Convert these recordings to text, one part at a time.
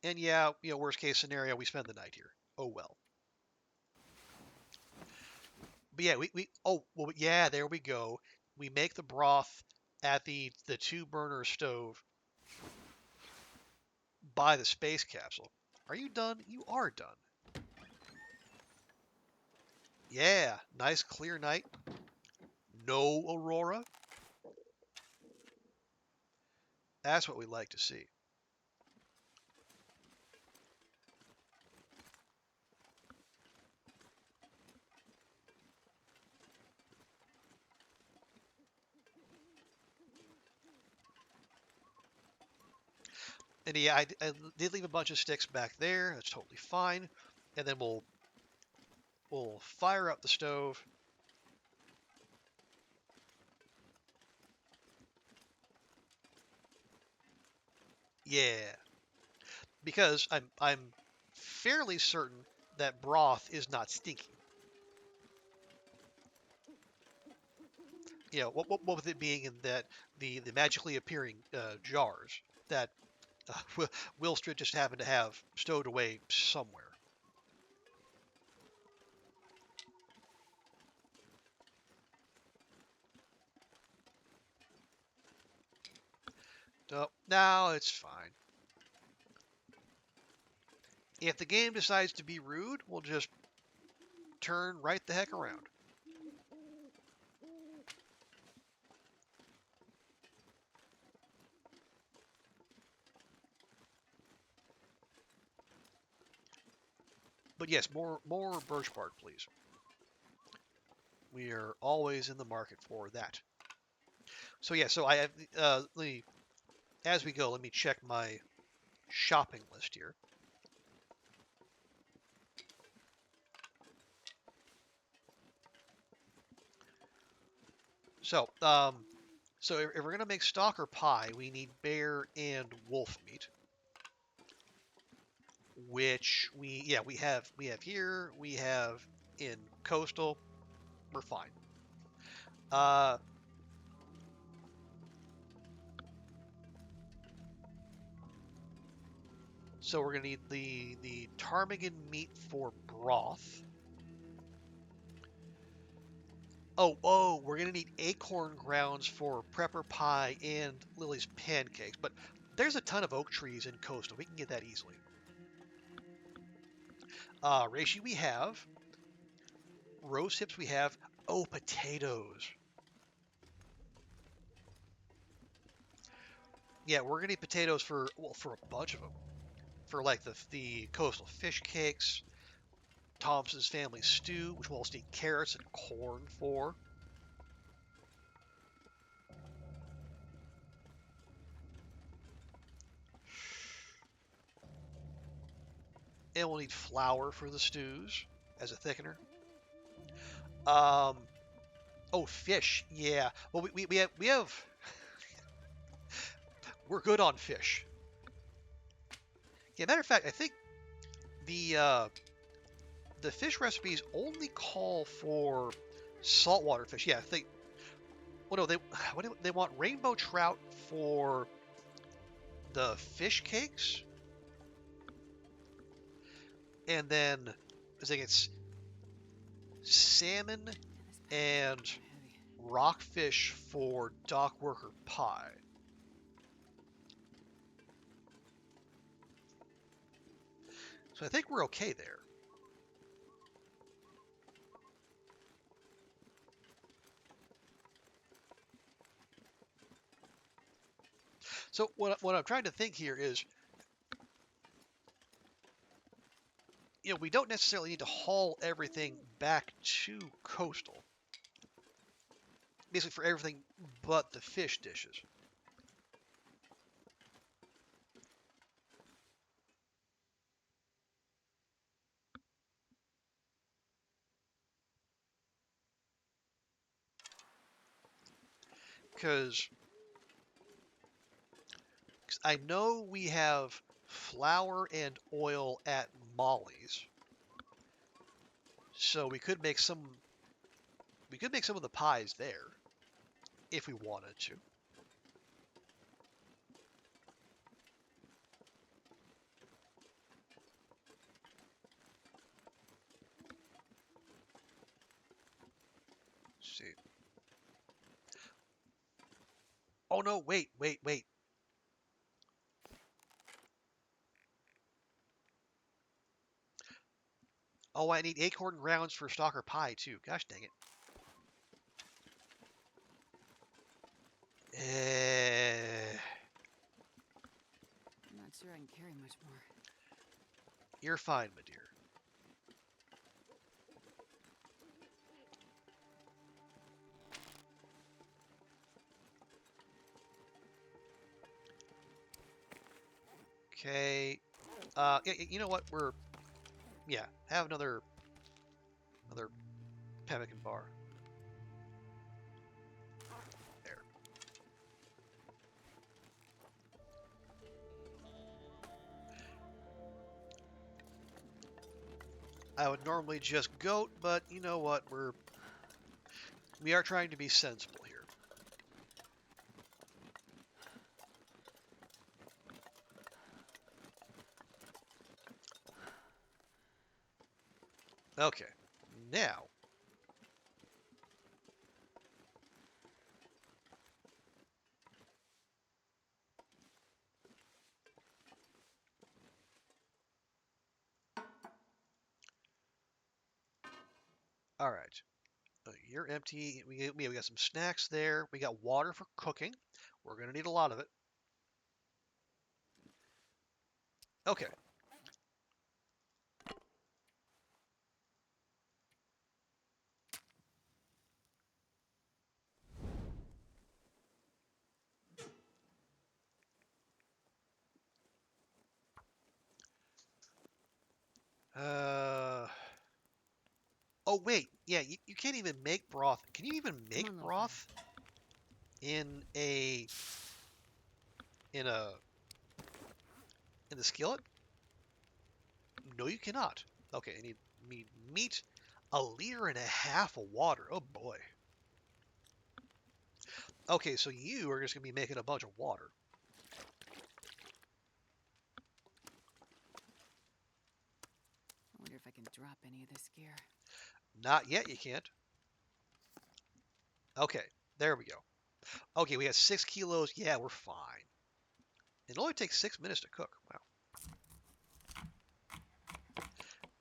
And yeah, worst case scenario, we spend the night here. Oh well. But yeah, oh well, yeah, there we go. We make the broth at the two burner stove by the space capsule. Are you done? You are done. Yeah, nice clear night. No aurora. That's what we like to see. And yeah, I did leave a bunch of sticks back there. That's totally fine. And then we'll fire up the stove. Yeah, because I'm fairly certain that broth is not stinky. What with it being in that the magically appearing jars that Wilstrid just happened to have stowed away somewhere. No, no, it's fine. If the game decides to be rude, we'll just turn right the heck around. But yes, more birch bark, please. We are always in the market for that. So yeah, so I have as we go, let me check my shopping list here. So if we're gonna make stalker pie, we need bear and wolf meat, which we have here. We have in coastal. We're fine. Uh, so we're gonna need the ptarmigan meat for broth. Oh, we're gonna need acorn grounds for prepper pie and Lily's pancakes. But there's a ton of oak trees in coastal. We can get that easily. Reishi we have. Rose hips we have. Oh, potatoes. Yeah, we're gonna need potatoes for a bunch of them. For like the coastal fish cakes, Thompson's family stew, which we'll also need carrots and corn for. And we'll need flour for the stews as a thickener. Um, oh, fish. Yeah. Well, we have we're good on fish. Yeah, matter of fact, I think the uh, the fish recipes only call for saltwater fish. Yeah, I think. Well, no, they want rainbow trout for the fish cakes, and then I think it's salmon and rockfish for dock worker pie. So I think we're okay there. So what I'm trying to think here is, we don't necessarily need to haul everything back to coastal, basically for everything but the fish dishes. Because I know we have flour and oil at Molly's, so we could make some of the pies there if we wanted to. see. Oh no, wait. Oh, I need acorn grounds for stalker pie too. Gosh dang it. I'm not sure I can carry much more. You're fine, my dear. Okay. You know what? Have another pemmican bar. There. I would normally just goat, but you know what? We are trying to be sensible here. Okay. Now. All right. You're empty. We got some snacks there. We got water for cooking. We're going to need a lot of it. Okay. Uh. Oh, wait. Yeah, you can't even make broth. Can you even Come make on, little fella. broth in a in a in the skillet? No, you cannot. Okay, I need meat, 1.5 liters of water. Oh boy. Okay, so you are just gonna be making a bunch of water. I wonder if I can drop any of this gear. Not yet, you can't. Okay, there we go. Okay, we got 6 kilos. Yeah, we're fine. It only takes 6 minutes to cook. Wow.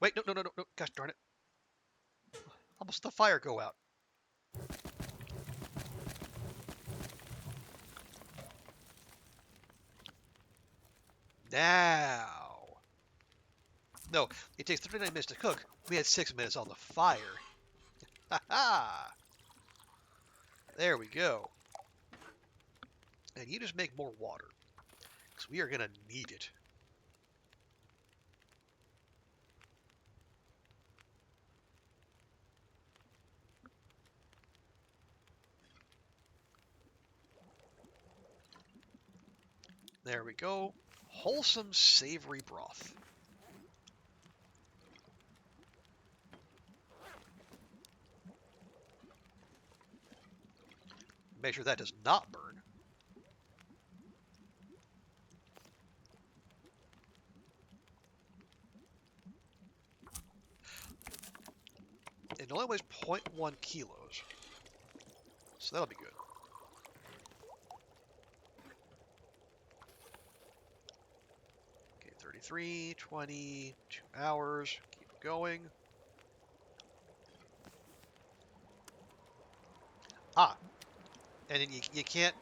Wait, no. Gosh darn it. Almost the fire go out. Now. No, it takes 39 minutes to cook. We had 6 minutes on the fire. Ha ha! There we go. And you just make more water. Because we are going to need it. There we go. Wholesome, savory broth. Make sure that does not burn. It only weighs 0.1 kilos. So that'll be good. Okay, 33, 20, 2 hours. Keep going. Ah, and then you can't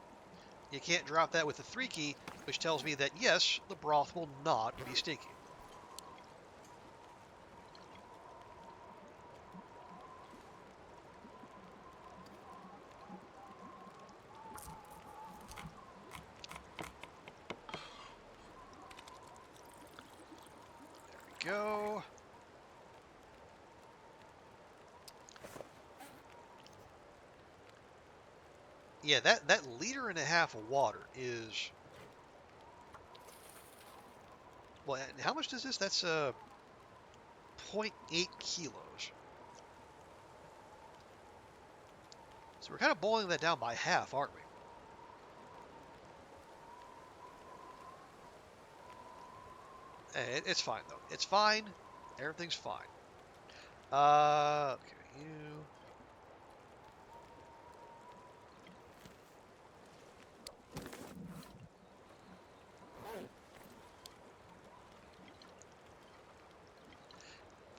drop that with the 3 key, which tells me that yes, the broth will not be stinky. There we go. Yeah, that 1.5 liters of water is, well, how much does this? That's 0.8 kilos. So we're kind of boiling that down by half, aren't we? It's fine though. It's fine. Everything's fine. Okay, you.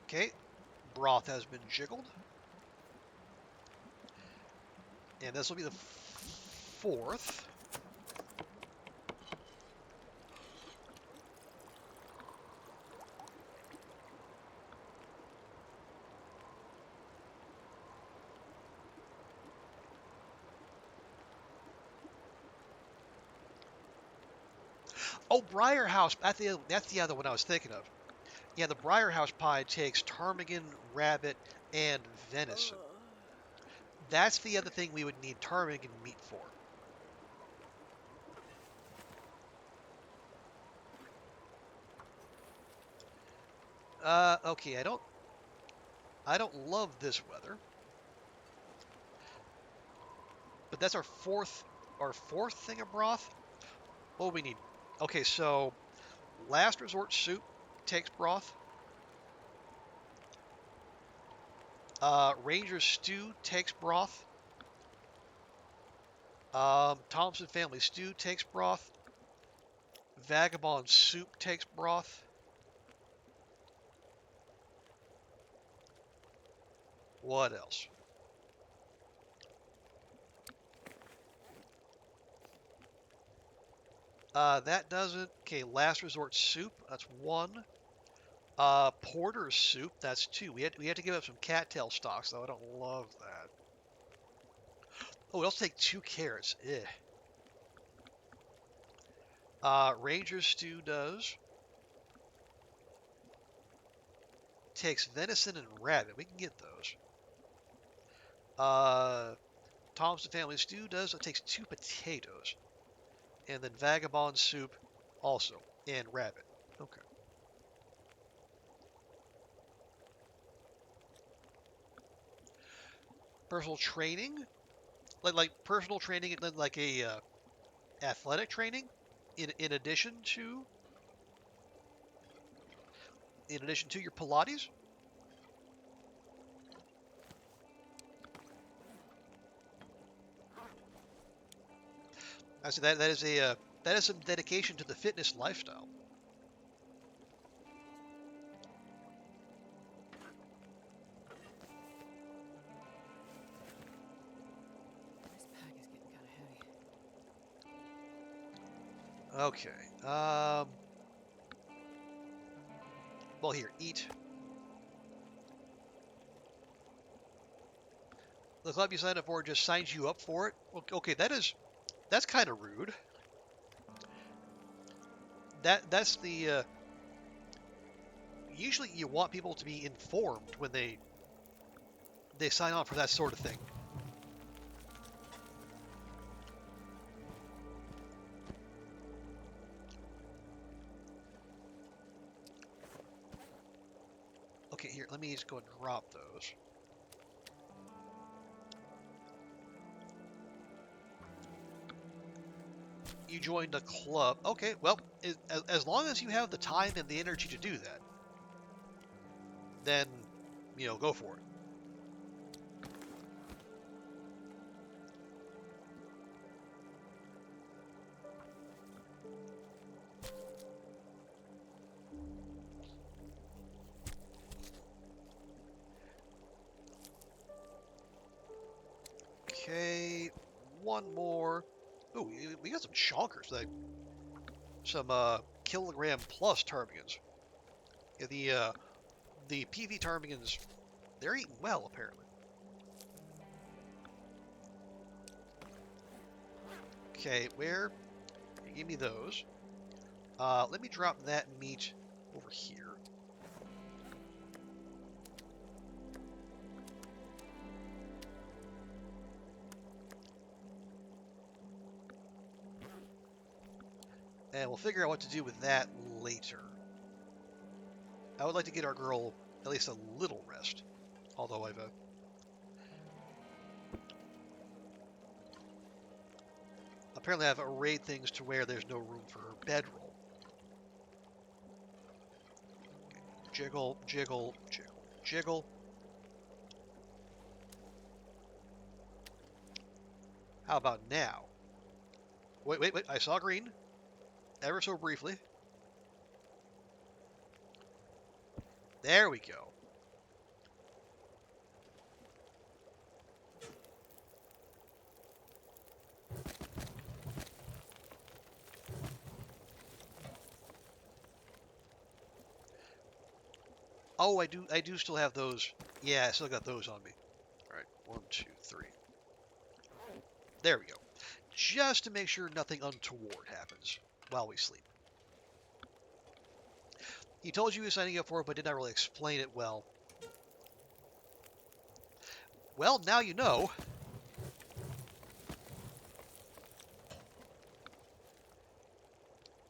Okay, broth has been jiggled. And this will be the fourth. Oh, Briar House. That's the other one I was thinking of. Yeah, the Briar House pie takes ptarmigan, rabbit, and venison. That's the other thing we would need ptarmigan meat for. Okay, I don't love this weather, but that's our fourth thing of broth. What do we need? Okay, so last resort soup takes broth. Ranger stew takes broth. Thompson family stew takes broth. Vagabond soup takes broth. What else? That doesn't. Okay, last resort soup. That's one. Porter's soup. That's two. We had to give up some cattail stocks though. I don't love that. Oh, we also take 2 carrots. Eh. Ranger stew does. Takes venison and rabbit. We can get those. Thompson family stew does. It takes 2 potatoes. And then vagabond soup also. And rabbit. Okay. Personal training? Like personal training, like a athletic training in addition to your Pilates? I see that is some dedication to the fitness lifestyle. This pack is getting kind of heavy. Okay. Well, here, eat. The club you signed up for just signs you up for it. Okay, that's kind of rude. That's the usually you want people to be informed when they sign on for that sort of thing. Okay, here, let me just go and drop those. You joined a club. Okay, well, as long as you have the time and the energy to do that, then, go for it. Okay, one more. Ooh, we got some chonkers, like some kilogram plus ptarmigans. Yeah, the PV ptarmigans, they're eating well apparently. Okay, where? Give me those. Let me drop that meat over here. And we'll figure out what to do with that later. I would like to get our girl at least a little rest. Although apparently I've arrayed things to where there's no room for her bedroll. Jiggle, jiggle, jiggle, jiggle. How about now? Wait, I saw green. Ever so briefly. There we go. Oh, I do still have those. Yeah, I still got those on me. All right, 1, 2, 3. There we go. Just to make sure nothing untoward happens while we sleep. He told you he was signing up for it, but did not really explain it well. Well, now you know.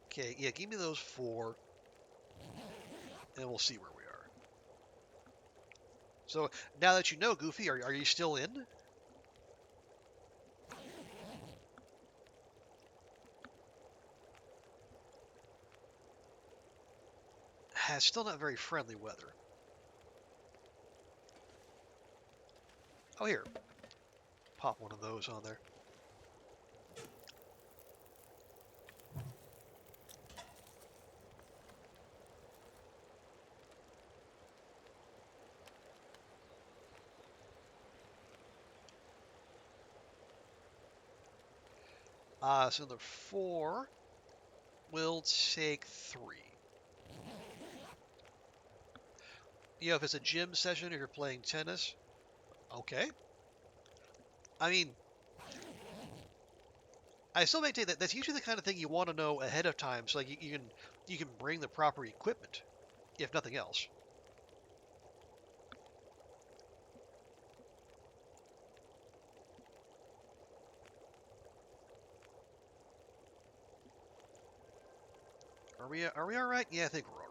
Okay, yeah, give me those 4, and we'll see where we are. So, now that you know, Goofy, are you still in? Still not very friendly weather. Oh, here. Pop one of those on there. So the 4 will take 3. You know, if it's a gym session or you're playing tennis, okay. I mean, I still maintain that that's usually the kind of thing you want to know ahead of time, so like you can bring the proper equipment, if nothing else. Are we all right? Yeah, I think we're all right.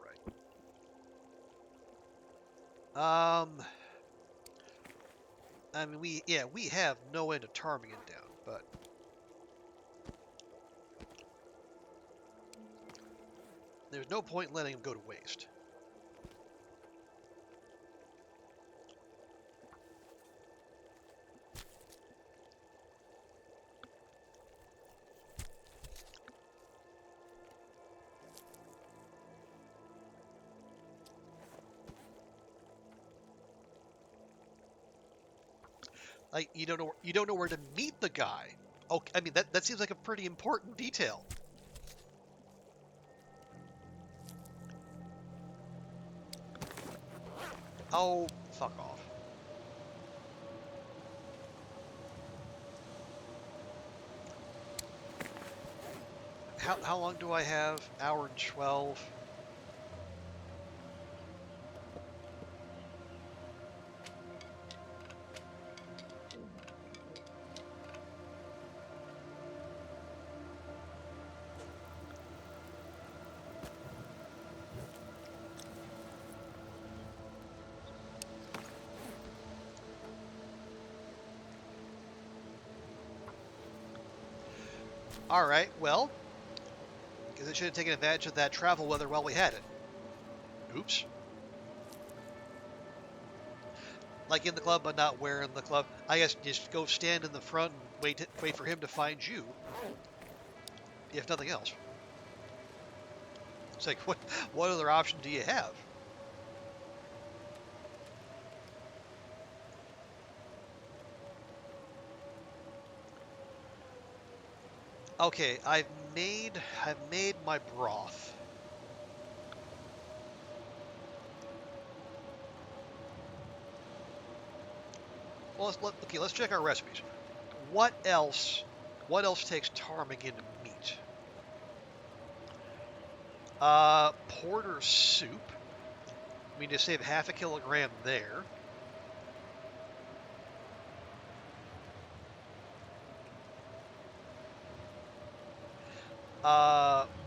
I mean we have no end of ptarmigan down, but there's no point in letting him go to waste. Like you don't know where to meet the guy. Oh, I mean that seems like a pretty important detail. Oh, fuck off. How long do I have? Hour and 12. All right, well, because I should have taken advantage of that travel weather while we had it. Oops. Like in the club, but not where in the club. I guess just go stand in the front and wait for him to find you, if nothing else. It's like, what other option do you have? Okay, I've made my broth. Well, let's check our recipes. What else? What else takes ptarmigan meat? Porter soup. We need to save half a kilogram there.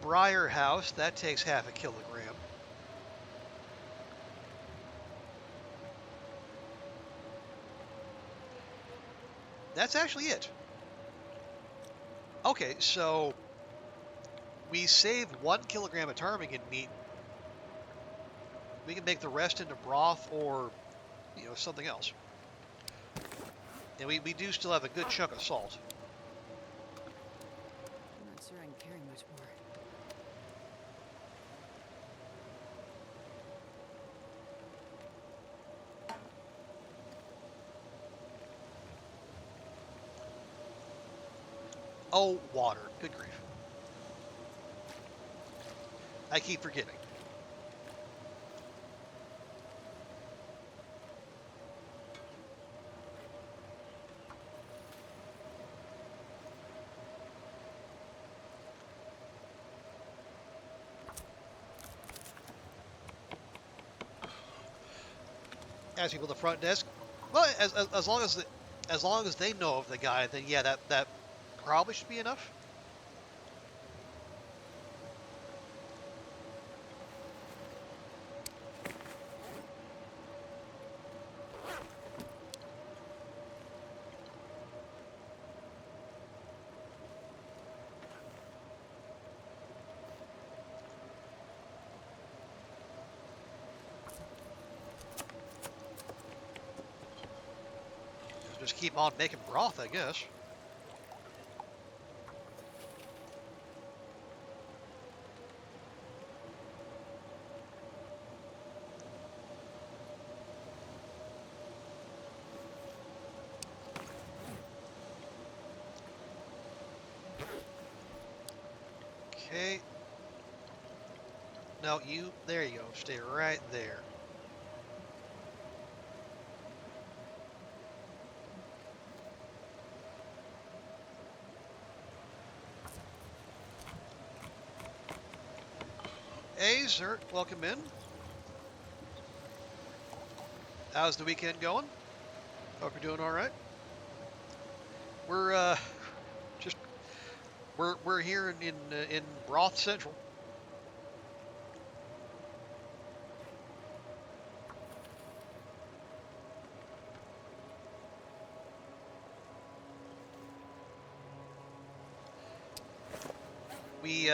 Briar House, that takes half a kilogram. That's actually it. Okay, so we save 1 kilogram of ptarmigan meat. We can make the rest into broth or, something else. And we do still have a good chunk of salt. I'm not sure I can carry much more. Oh, water. Good grief. I keep forgetting. ask people at the front desk. Well, as long as they know of the guy, then yeah, that probably should be enough. Just keep on making broth, I guess. Okay. No, there you go. Stay right there. Hey, sir, welcome in. How's the weekend going? Hope you're doing all right. We're just we're here in Broth Central. We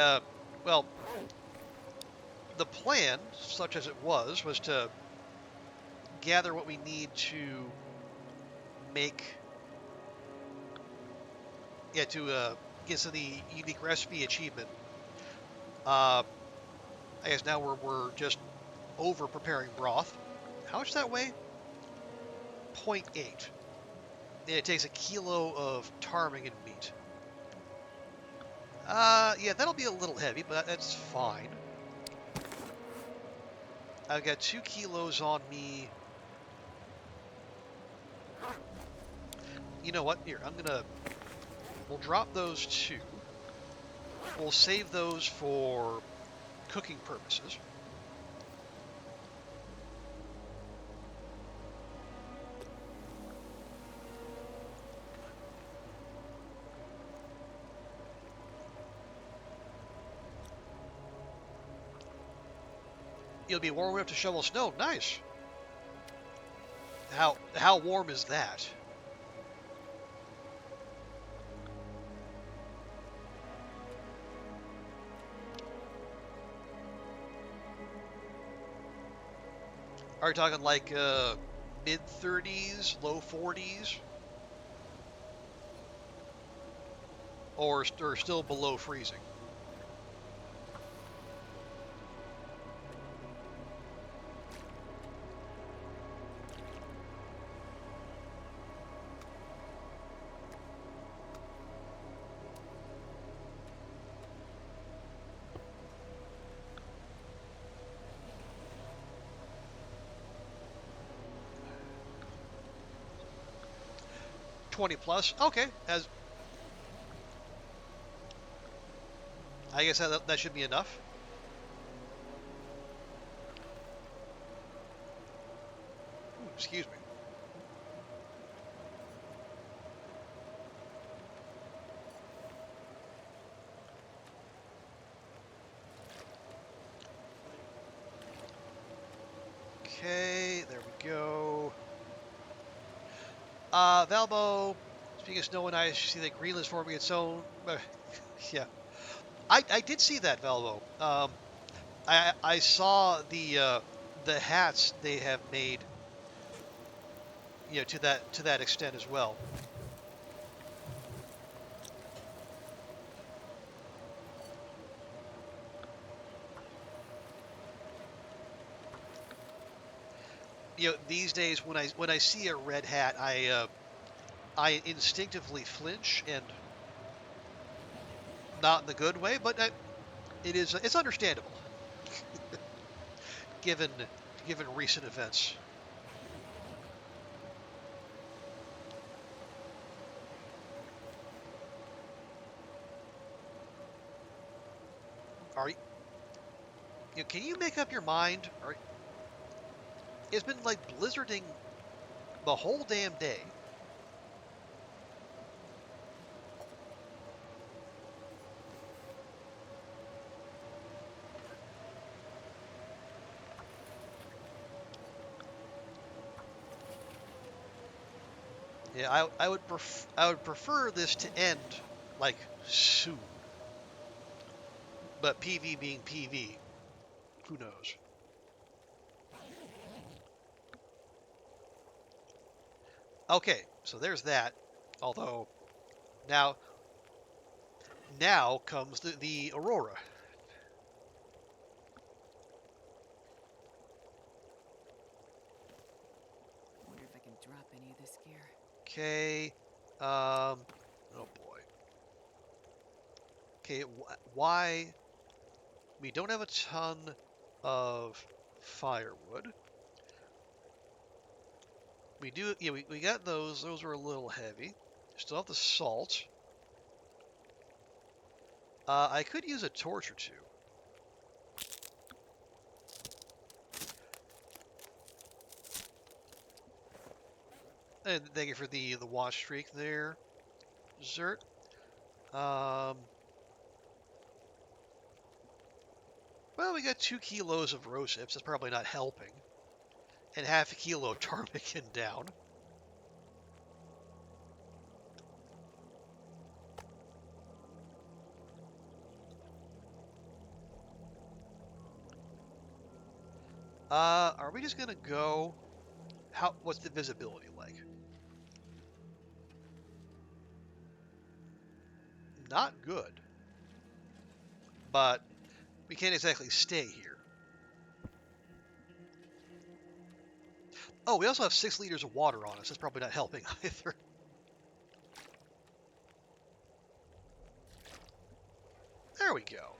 well, the plan, such as it was to gather what we need to make, to get to the unique recipe achievement. I guess now we're just over preparing broth. How much does that weigh? 0.8. And it takes a kilo of ptarmigan meat. Yeah, that'll be a little heavy, but that's fine. I've got 2 kilos on me. You know what? Here, we'll drop those 2. We'll save those for cooking purposes. You'll be warm enough to shovel snow. Nice. How warm is that? Are you talking like mid 30s, low 40s, or still below freezing? +20. Okay, I guess that should be enough. Ooh, excuse me. Okay, there we go. Valbo, speaking of snow and ice, you see that Greenland's forming its own. Yeah, I did see that, Valbo. I saw the hats they have made, to that extent as well. These days when I see a red hat, I instinctively flinch, and not in the good way, but it's understandable given recent events. Are you, can you make up your mind? It's been like blizzarding the whole damn day. Yeah, I would prefer this to end like soon. But PV being PV, who knows? Okay, so there's that. Although now now comes the Aurora. Wonder if I can drop any of this gear. Okay. Oh boy. Okay, why we don't have a ton of firewood. We do, yeah, we got those. Those are a little heavy. Still have the salt. I could use a torch or two. And thank you for the watch streak there, Zert. Um, well, we got 2 kilos of rose hips. That's probably not helping. And half a kilo of ptarmigan down. Are we just gonna go? What's the visibility like? Not good. But we can't exactly stay here. Oh, we also have 6 liters of water on us. That's probably not helping either. There we go.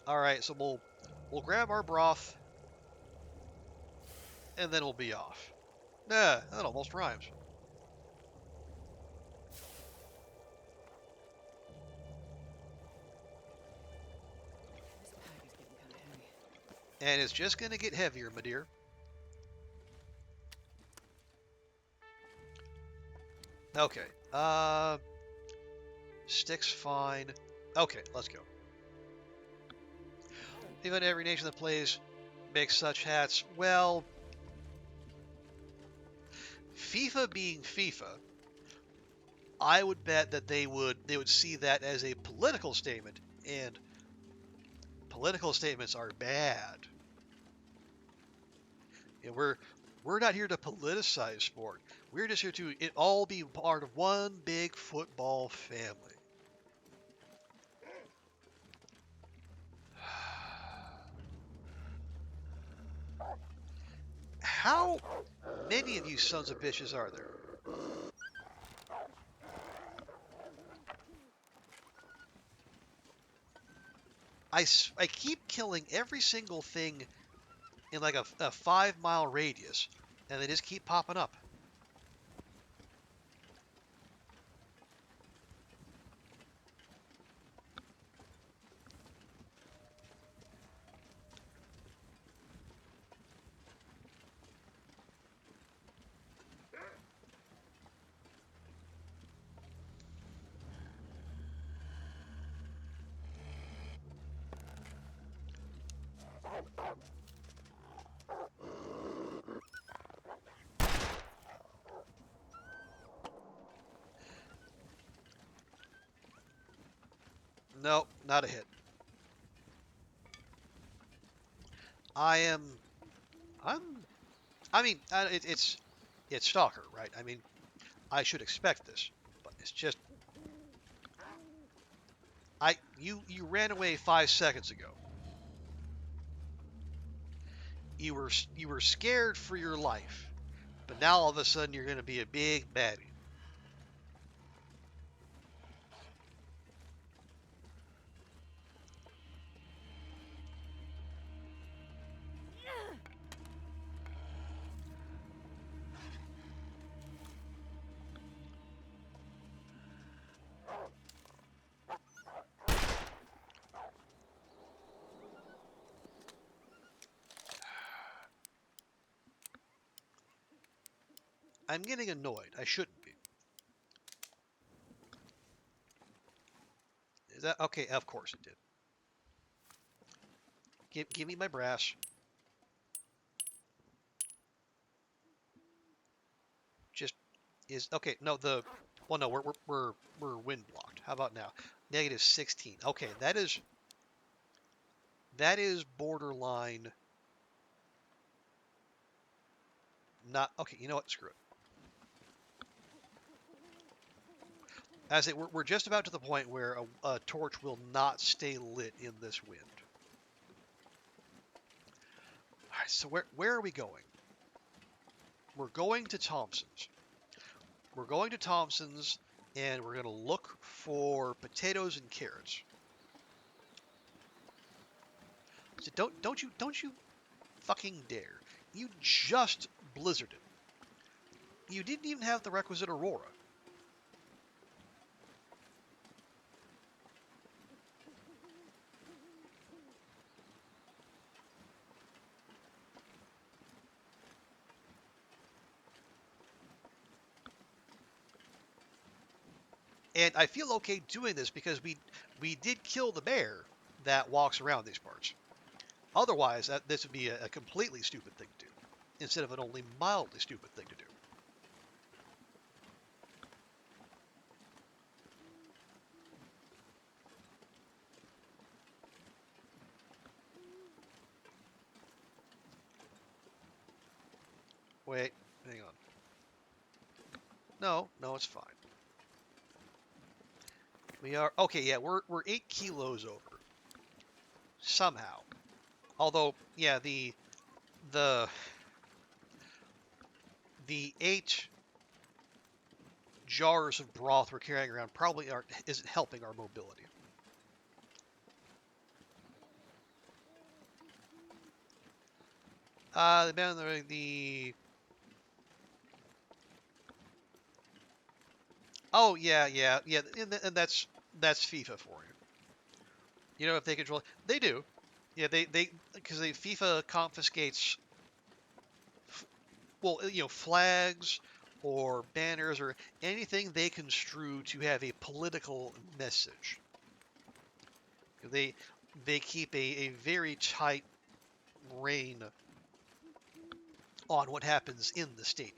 All right, so we'll grab our broth, and then we'll be off. Nah, that almost rhymes. This pack is getting kind of heavy. And it's just gonna get heavier, my dear. Okay. Sticks fine. Okay, let's go. Even every nation that plays makes such hats. Well, FIFA being FIFA, I would bet that they would see that as a political statement, and political statements are bad. And we're not here to politicize sport. We're just here to it all be part of one big football family. How many of you sons of bitches are there? I keep killing every single thing in like a 5 mile radius, and they just keep popping up. No, not a hit. I am. I'm. I mean, it's Stalker, right? I mean, I should expect this, but it's just you ran away 5 seconds ago. You were scared for your life, but now all of a sudden you're going to be a big baddie. I'm getting annoyed. I shouldn't be. Is that okay? Of course it did. Give me my brass. Just is okay. No, well, no, we're wind blocked. How about now? Negative 16. Okay, that is borderline. Not okay. You know what? Screw it. As we're just about to the point where a torch will not stay lit in this wind. All right, so where are we going? We're going to Thompson's. We're going to Thompson's, and we're going to look for potatoes and carrots. So don't you fucking dare! You just blizzarded. You didn't even have the requisite aurora. And I feel okay doing this because we did kill the bear that walks around these parts. Otherwise, this would be a completely stupid thing to do, instead of an only mildly stupid thing to do. Wait, hang on. No, it's fine. We are okay. Yeah, we're 8 kilos over somehow. Although, yeah, the the 8 jars of broth we're carrying around probably isn't helping our mobility. The oh yeah, and that's FIFA for you. You know if they control, they do. Yeah, they because they FIFA confiscates, well, flags or banners or anything they construe to have a political message. They they keep a very tight rein on what happens in the stadium.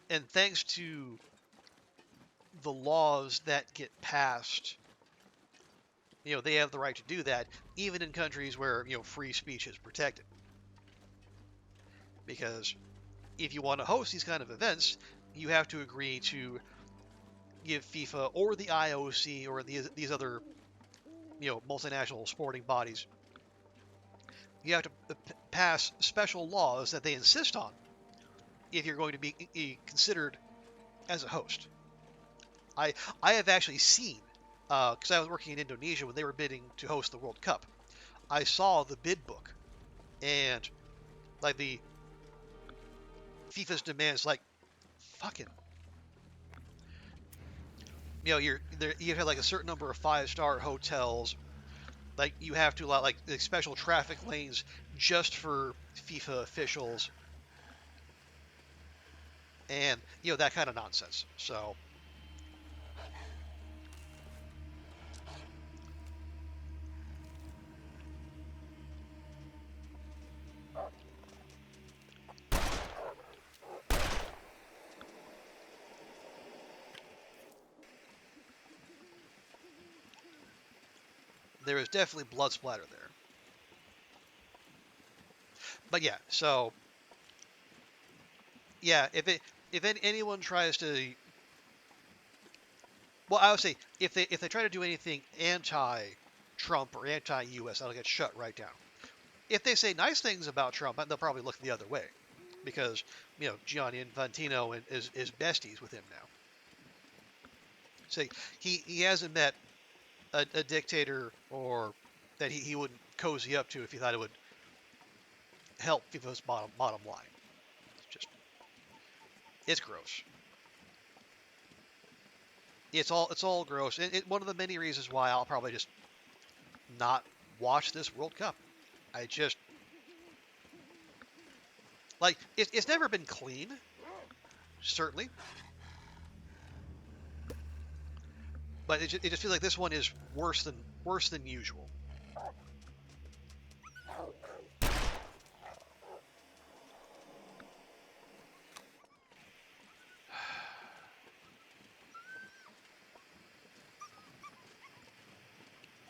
And thanks to the laws that get passed, they have the right to do that, even in countries where free speech is protected. Because if you want to host these kind of events, you have to agree to give FIFA or the IOC or these other multinational sporting bodies. You have to pass special laws that they insist on if you're going to be considered as a host. I have actually seen, because I was working in Indonesia when they were bidding to host the World Cup. I saw the bid book, and like the FIFA's demands, like fucking, you're there. You have like a certain number of 5-star hotels. Like you have to like special traffic lanes just for FIFA officials, and that kind of nonsense. So there is definitely blood splatter there. But yeah, so yeah, if anyone tries to, well, I would say if they try to do anything anti-Trump or anti-U.S., that'll get shut right down. If they say nice things about Trump, they'll probably look the other way, because Gianni Infantino is besties with him now. So he hasn't met a dictator or that he wouldn't cozy up to if he thought it would help FIFA's bottom line. It's gross. It's all gross. One of the many reasons why I'll probably just not watch this World Cup. I just like it's never been clean, certainly, but it just feels like this one is worse than usual.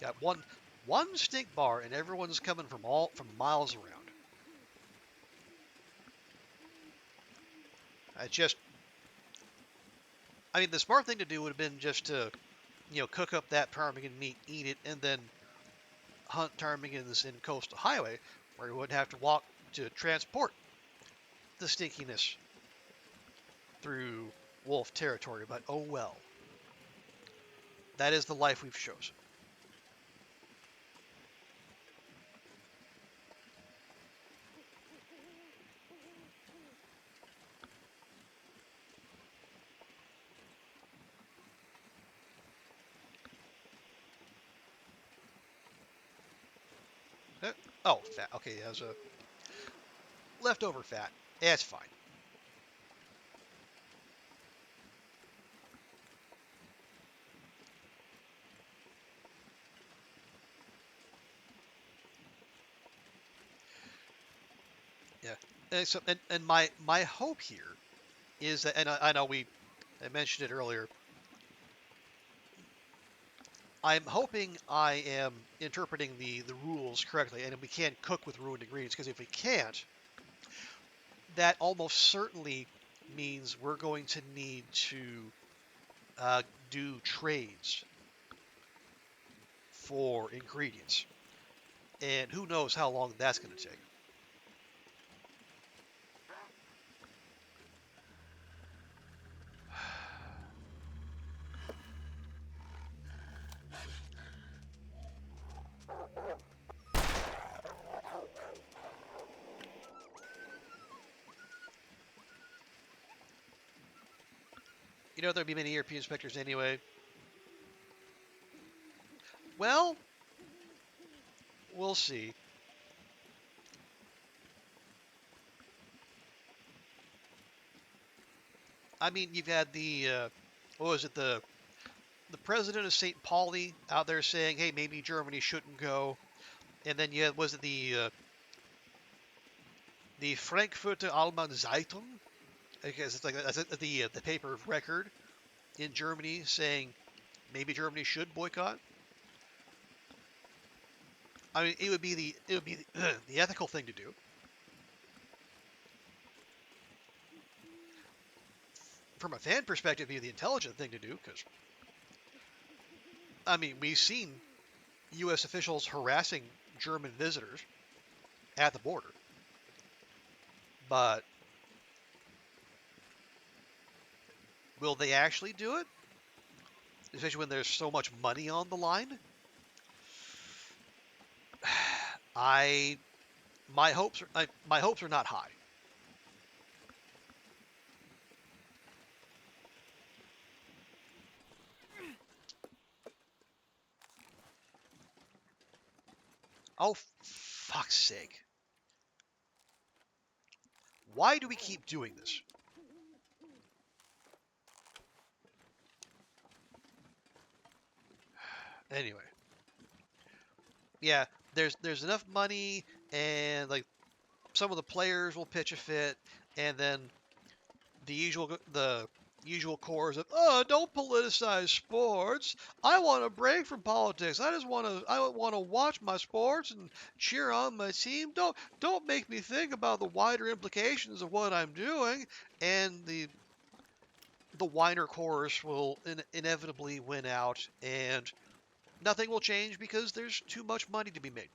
Got one stink bar, and everyone's coming from miles around. I mean, the smart thing to do would have been just to, cook up that ptarmigan meat, eat it, and then hunt ptarmigans in Coastal Highway, where you wouldn't have to walk to transport the stinkiness through wolf territory. But oh well, that is the life we've chosen. Oh, fat. Okay, there's a leftover fat. Yeah, it's fine. Yeah. And my hope here is that, and I know I mentioned it earlier. I'm hoping I am interpreting the rules correctly, and we can't cook with ruined ingredients, because if we can't, that almost certainly means we're going to need to do trades for ingredients, and who knows how long that's going to take. There'll be many European inspectors anyway. Well, we'll see. I mean, you've had what was it, the president of St. Pauli out there saying, hey, maybe Germany shouldn't go. And then you had, was it the Frankfurter Allgemeine Zeitung? I guess it's like the paper of record in Germany saying maybe Germany should boycott. I mean, it would be the ethical thing to do. From a fan perspective, it'd be the intelligent thing to do, because I mean, we've seen U.S. officials harassing German visitors at the border, but will they actually do it? Especially when there's so much money on the line. My hopes are not high. Oh, fuck's sake. Why do we keep doing this? Anyway. Yeah, there's enough money, and like some of the players will pitch a fit, and then the usual chorus of, oh, don't politicize sports. I want a break from politics. I want to watch my sports and cheer on my team. Don't make me think about the wider implications of what I'm doing. And the whiner chorus will inevitably win out, and nothing will change because there's too much money to be made.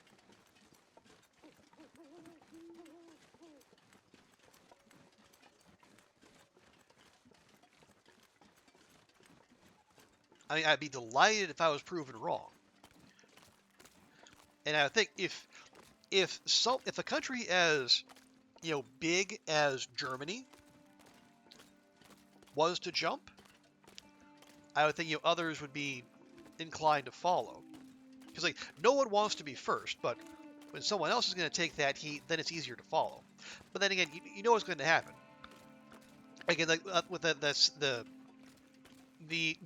I mean, I'd be delighted if I was proven wrong. And I think if a country as big as Germany was to jump, I would think others would be inclined to follow. Because like no one wants to be first, but when someone else is going to take that heat, then it's easier to follow. But then again, you know what's going to happen. Again, like with that's the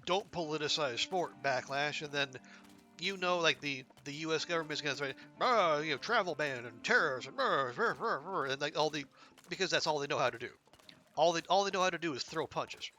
don't politicize sport backlash, and then you know, like the U.S. government is going to say, travel ban and tariffs and like all the because that's all they know how to do. All they know how to do is throw punches.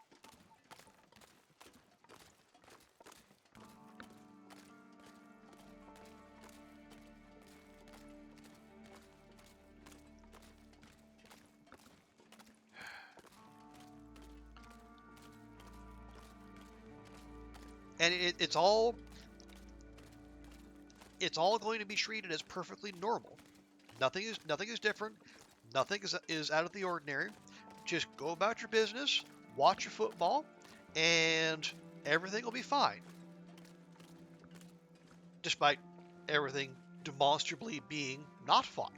And it's all going to be treated as perfectly normal. Nothing is different. Nothing is out of the ordinary. Just go about your business, watch your football, and everything will be fine. Despite everything demonstrably being not fine.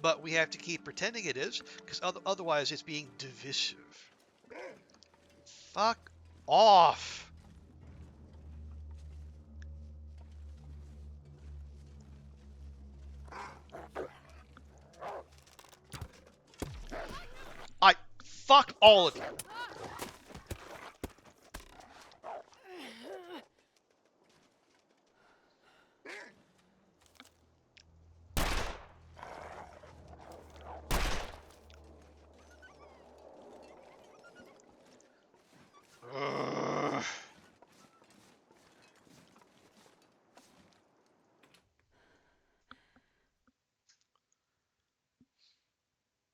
But we have to keep pretending it is, because otherwise it's being divisive. Fuck off. Fuck all of you. Ugh.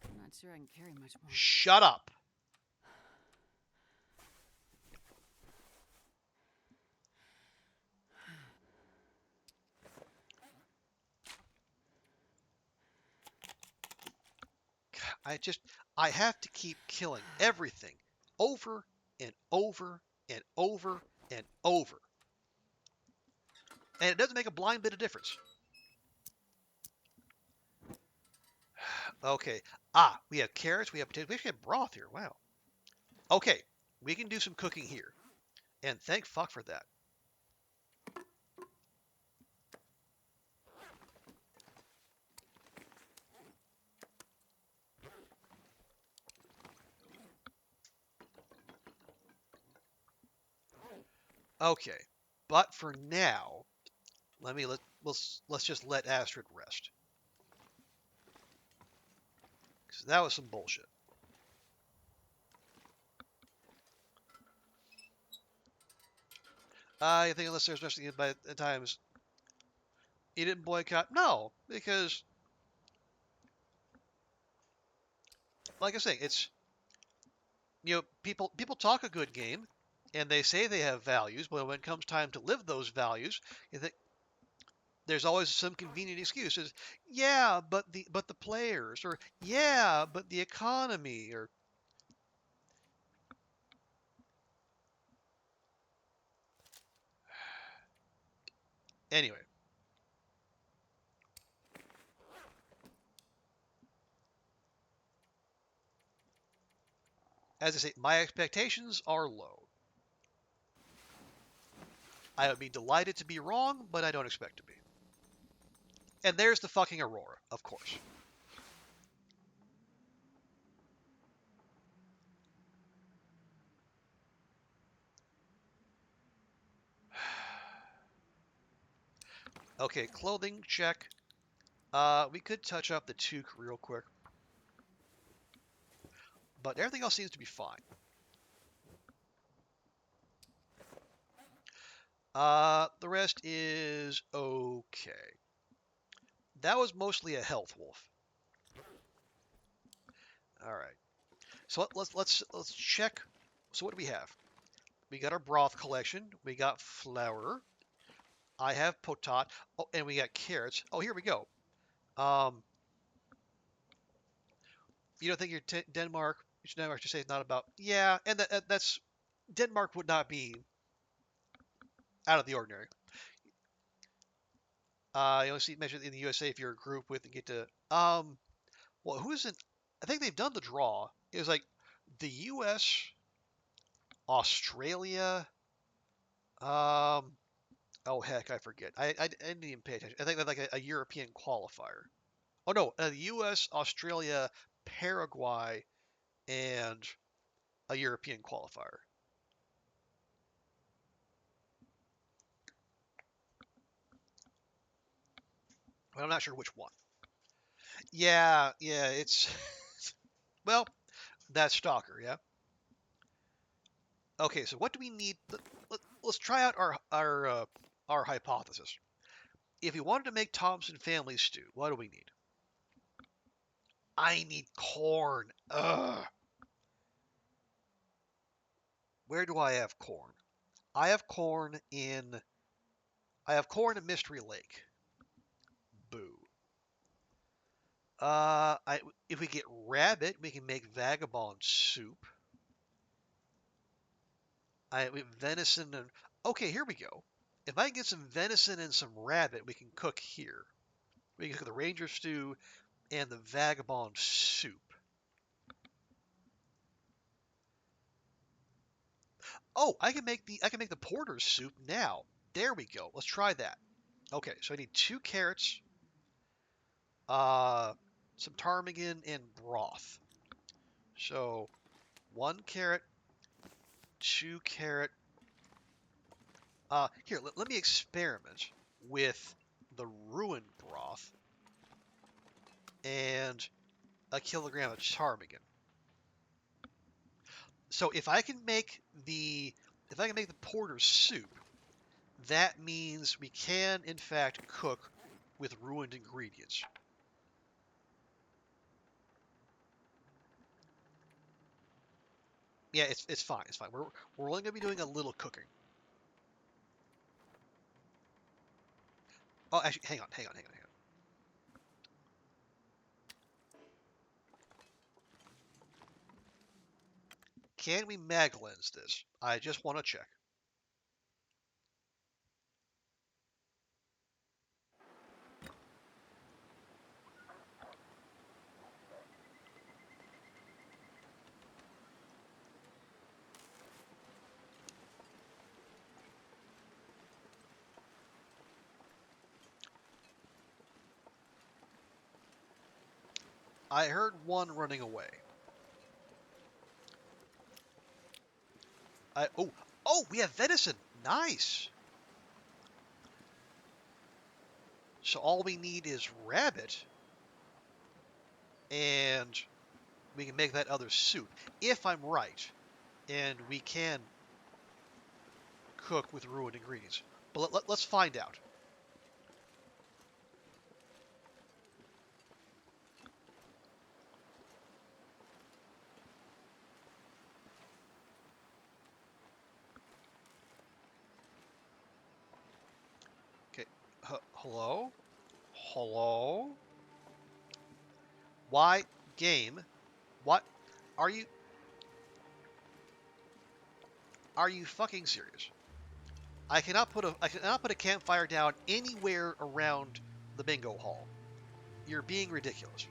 I'm not sure I can carry much more. Shut up. I have to keep killing everything over and over and over and over. And it doesn't make a blind bit of difference. Okay. We have carrots, we have potatoes, we actually have broth here. Wow. Okay, we can do some cooking here. And thank fuck for that. Okay. But for now, let's just let Astrid rest. Because that was some bullshit. I think unless there's resting by the times he didn't boycott. No, because like I say, it's people talk a good game, and they say they have values, but when it comes time to live those values, you think there's always some convenient excuses. Yeah, but the players, or yeah, but the economy, or anyway. As I say, my expectations are low. I would be delighted to be wrong, but I don't expect to be. And there's the fucking Aurora, of course. Okay, clothing, check. We could touch up the toque real quick. But everything else seems to be fine. The rest is okay. That was mostly a health wolf. All right. So let's check. So what do we have? We got our broth collection. We got flour. I have potat. Oh, and we got carrots. Oh, here we go. Um, you don't think your Denmark? Denmark should say it's not about. Yeah, and that's Denmark would not be out of the ordinary. You only see mentioned in the USA if you're a group with and get to. Well, who's in? I think they've done the draw. It was like the U.S., Australia, Um, oh heck, I forget. I didn't even pay attention. I think that's like a European qualifier. Oh no, the U.S., Australia, Paraguay, and a European qualifier. But I'm not sure which one. Yeah, yeah, it's well, that's Stalker, yeah. Okay, so what do we need? Let's try out our hypothesis. If we wanted to make Thompson family stew, what do we need? I need corn. Ugh. Where do I have corn? I have corn in I have corn in Mystery Lake. Boo. If we get rabbit, we can make vagabond soup. Venison and okay, here we go. If I get some venison and some rabbit, we can cook here. We can cook the ranger stew and the vagabond soup. Oh, I can make the porter's soup now. There we go. Let's try that. Okay, so I need 2 carrots, uh, some ptarmigan, and broth. So 1 carrot, 2 carrot. Here, let me experiment with the ruined broth and a kilogram of ptarmigan. So if I can make the porter's soup, that means we can in fact cook with ruined ingredients. Yeah, it's fine. It's fine. We're only gonna be doing a little cooking. Oh, actually, hang on. Can we mag lens this? I just want to check. I heard one running away. Oh, we have venison. Nice. So all we need is rabbit, and we can make that other soup. If I'm right, and we can cook with ruined ingredients. But let's find out. Okay. Hello? Hello? Why game? What are you are you fucking serious? I cannot put a campfire down anywhere around the bingo hall. You're being ridiculous.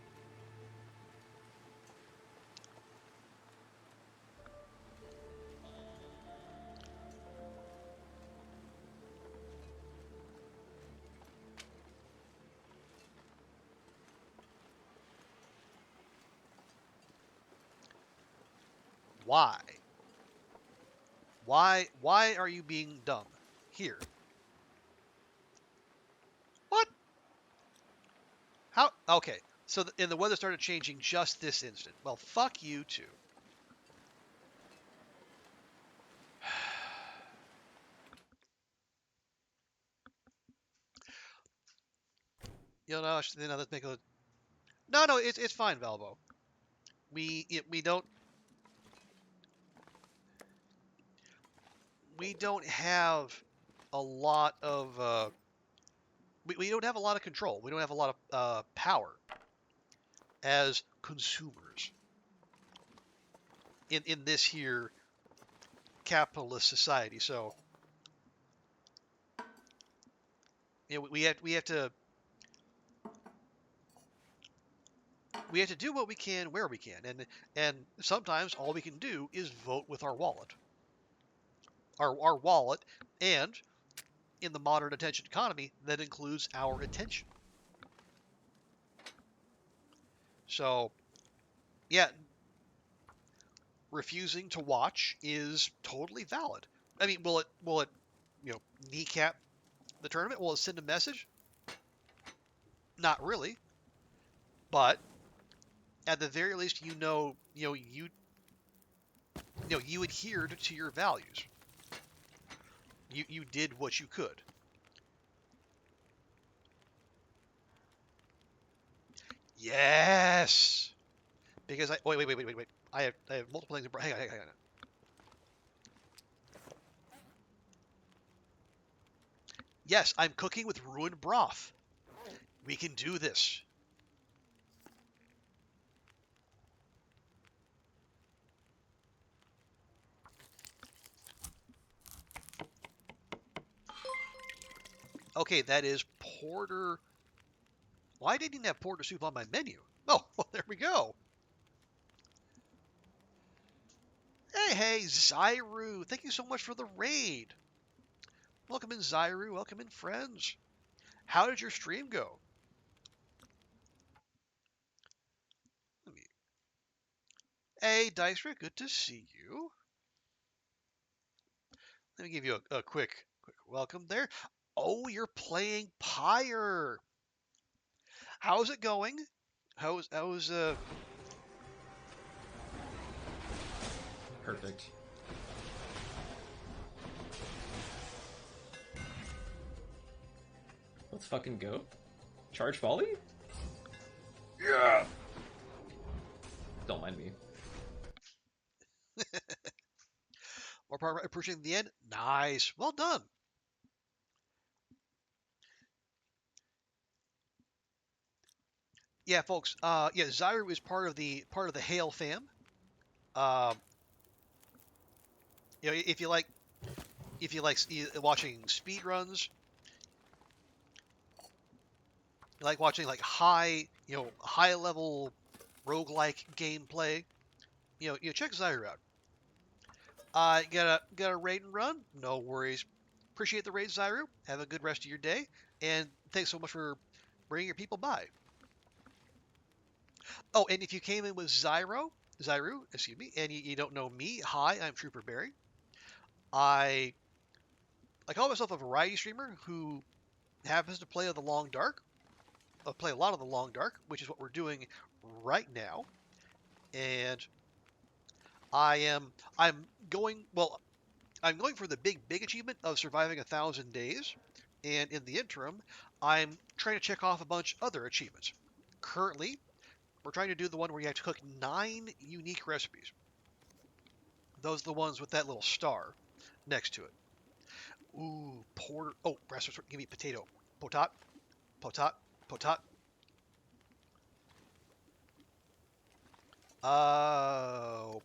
Why? Why are you being dumb? Here. What? How? Okay. So and the weather started changing just this instant. Well, fuck you too. Let's make a. No, it's fine, Valvo. We don't have a lot of we don't have a lot of control. We don't have a lot of power as consumers in this here capitalist society. So we have to do what we can where we can, and sometimes all we can do is vote with our wallet. Our wallet And in the modern attention economy, that includes our attention. So, yeah, refusing to watch is totally valid. I mean, will it kneecap the tournament? Will it send a message? Not really, but at the very least, you adhered to your values. You did what you could. Yes, because I wait. I have multiple things. Hang on. Yes, I'm cooking with ruined broth. We can do this. Okay, that is porter. Why didn't you have porter soup on my menu? Oh, well, there we go. Hey, Zyru. Thank you so much for the raid. Welcome in, Zyru. Welcome in, friends. How did your stream go? Hey, Dicer, good to see you. Let me give you a quick welcome there. Oh, you're playing Pyre. How's it going? How's Perfect. Let's fucking go. Charge volley? Yeah! Don't mind me. more Pyre approaching the end? Nice. Well done. Yeah, folks. Yeah, Zyru is part of the Hail fam. Um, if you like watching speed runs, you like watching like high level roguelike gameplay, check Zyru out. Got a raid and run? No worries. Appreciate the raid, Zyru. Have a good rest of your day, and thanks so much for bringing your people by. Oh, and if you came in with Zyru, excuse me, and you don't know me, hi, I'm Trooper Barry. I call myself a variety streamer who happens to play the Long Dark. Play a lot of the Long Dark, which is what we're doing right now. And I'm going for the big achievement of surviving 1,000 days. And in the interim, I'm trying to check off a bunch of other achievements. Currently, we're trying to do the one where you have to cook 9 unique recipes. Those are the ones with that little star next to it. Ooh, porter. Oh, restaurant. Give me potato. Potat. Potat. Potat.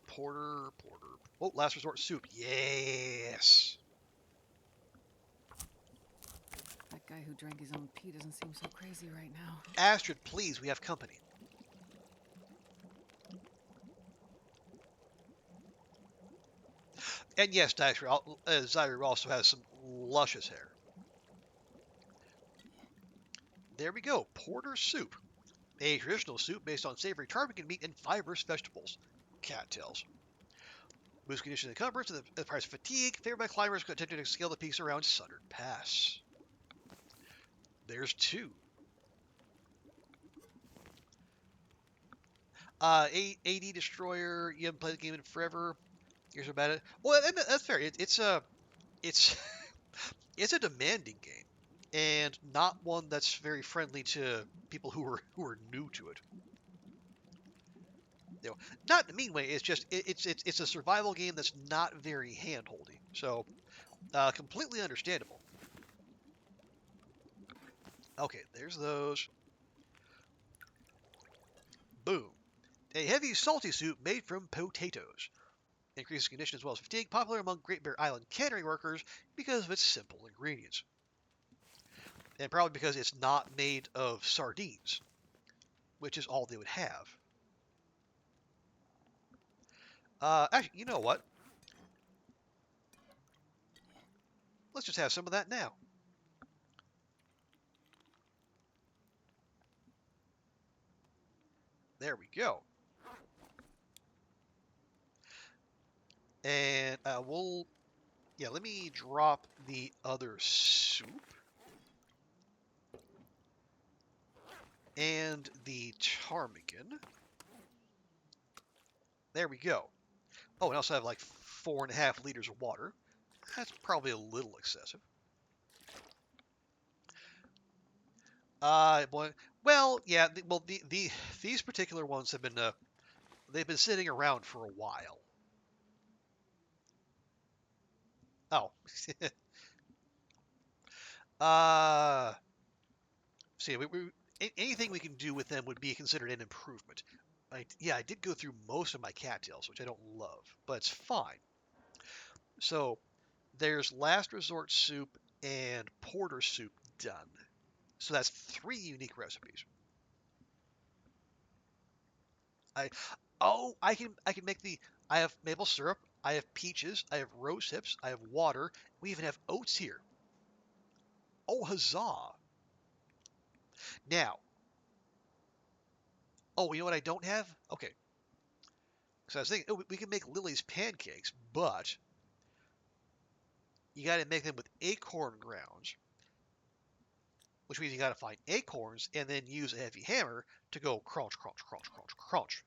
Porter. Oh, last resort soup. Yes. That guy who drank his own pee doesn't seem so crazy right now. Astrid, please, we have company. And yes, Zyru also has some luscious hair. There we go. Porter soup. A traditional soup based on savory ptarmigan meat and fibrous vegetables. Cattails. Boost condition and comfort, and the price of fatigue, favored by climbers who attempting to scale the peaks around Sutter Pass. There's 2. AD Destroyer, you haven't played the game in forever. Here's about it. Well, that's fair. It's it's a demanding game, and not one that's very friendly to people who are new to it. Not in a mean way. It's just it's a survival game that's not very handholdy. So, completely understandable. Okay, there's those. Boom. A heavy, salty soup made from potatoes. Increases condition as well as fatigue, popular among Great Bear Island cannery workers because of its simple ingredients. And probably because it's not made of sardines, which is all they would have. Actually, you know what? let's just have some of that now. There we go. And let me drop the other soup. And the ptarmigan. There we go. Oh, and I also have like 4.5 liters of water. That's probably a little excessive. Well, yeah. These particular ones have been they've been sitting around for a while. Oh, see, anything we can do with them would be considered an improvement. I did go through most of my cattails, which I don't love, but it's fine. So there's last resort soup and porter soup done. So that's 3 unique recipes. I can make I have maple syrup, I have peaches, I have rose hips, I have water. We even have oats here. Oh huzzah! Now, oh, you know what I don't have? Okay, so I was thinking, oh, we can make Lily's pancakes, but you got to make them with acorn grounds, which means you got to find acorns and then use a heavy hammer to go crunch, crunch, crunch, crunch, crunch.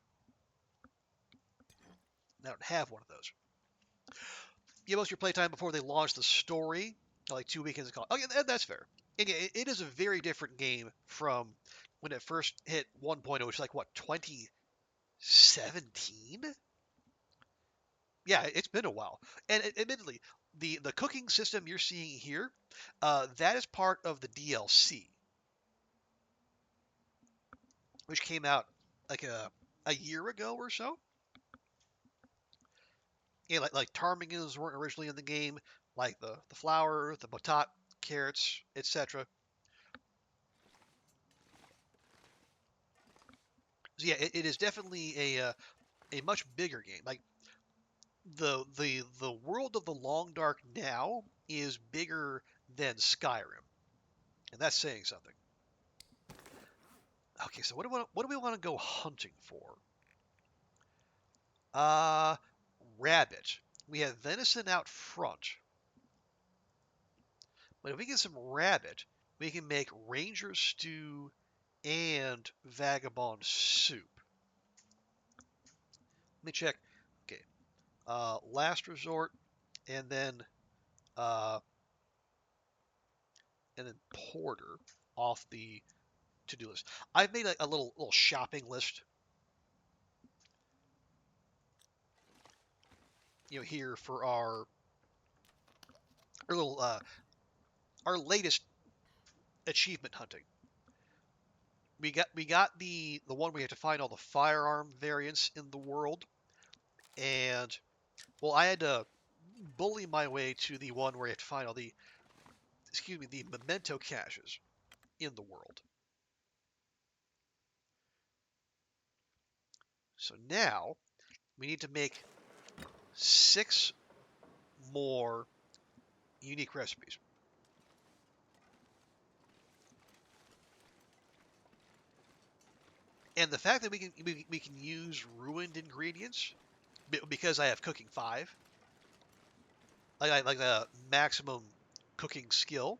I don't have one of those. Give us your playtime before they launch the story, like 2 weekends ago. Okay, that's fair. And yeah, it is a very different game from when it first hit 1.0, which is like, what, 2017? Yeah, it's been a while. And admittedly, the cooking system you're seeing here, that is part of the DLC, which came out like a year ago or so. Yeah, like ptarmigans weren't originally in the game, like the flour, the batat, carrots, etc. So yeah, it is definitely a much bigger game. Like the world of the Long Dark now is bigger than Skyrim, and that's saying something. Okay, so what do we want to go hunting for? Uh, rabbit. We have venison out front, but if we get some rabbit, we can make ranger stew and vagabond soup. Let me check. Okay, last resort, and then uh, porter off the to-do list. I've made a little shopping list, here for our little our latest achievement hunting. We got the one where you have to find all the firearm variants in the world, and well, I had to bully my way to the one where you have to find all the memento caches in the world. So now we need to make 6 more unique recipes. And the fact that we can use ruined ingredients because I have cooking 5, like the maximum cooking skill,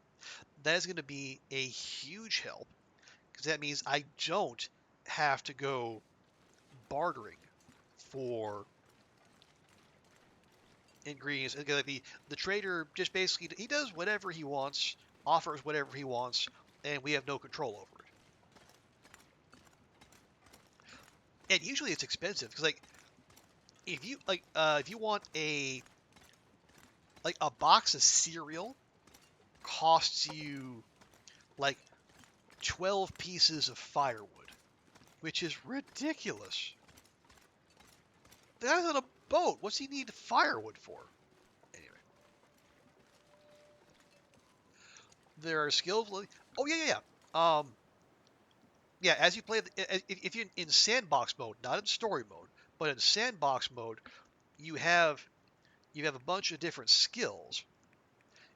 that is going to be a huge help because that means I don't have to go bartering for ingredients. Like the trader just basically he does whatever he wants, offers whatever he wants, and we have no control over it. And usually it's expensive because like if you want a box of cereal costs you like 12 pieces of firewood, which is ridiculous. The guy's on a boat. What's he need firewood for? Anyway, there are skills. Oh yeah. As you play, if you're in sandbox mode, not in story mode, but in sandbox mode, you have a bunch of different skills,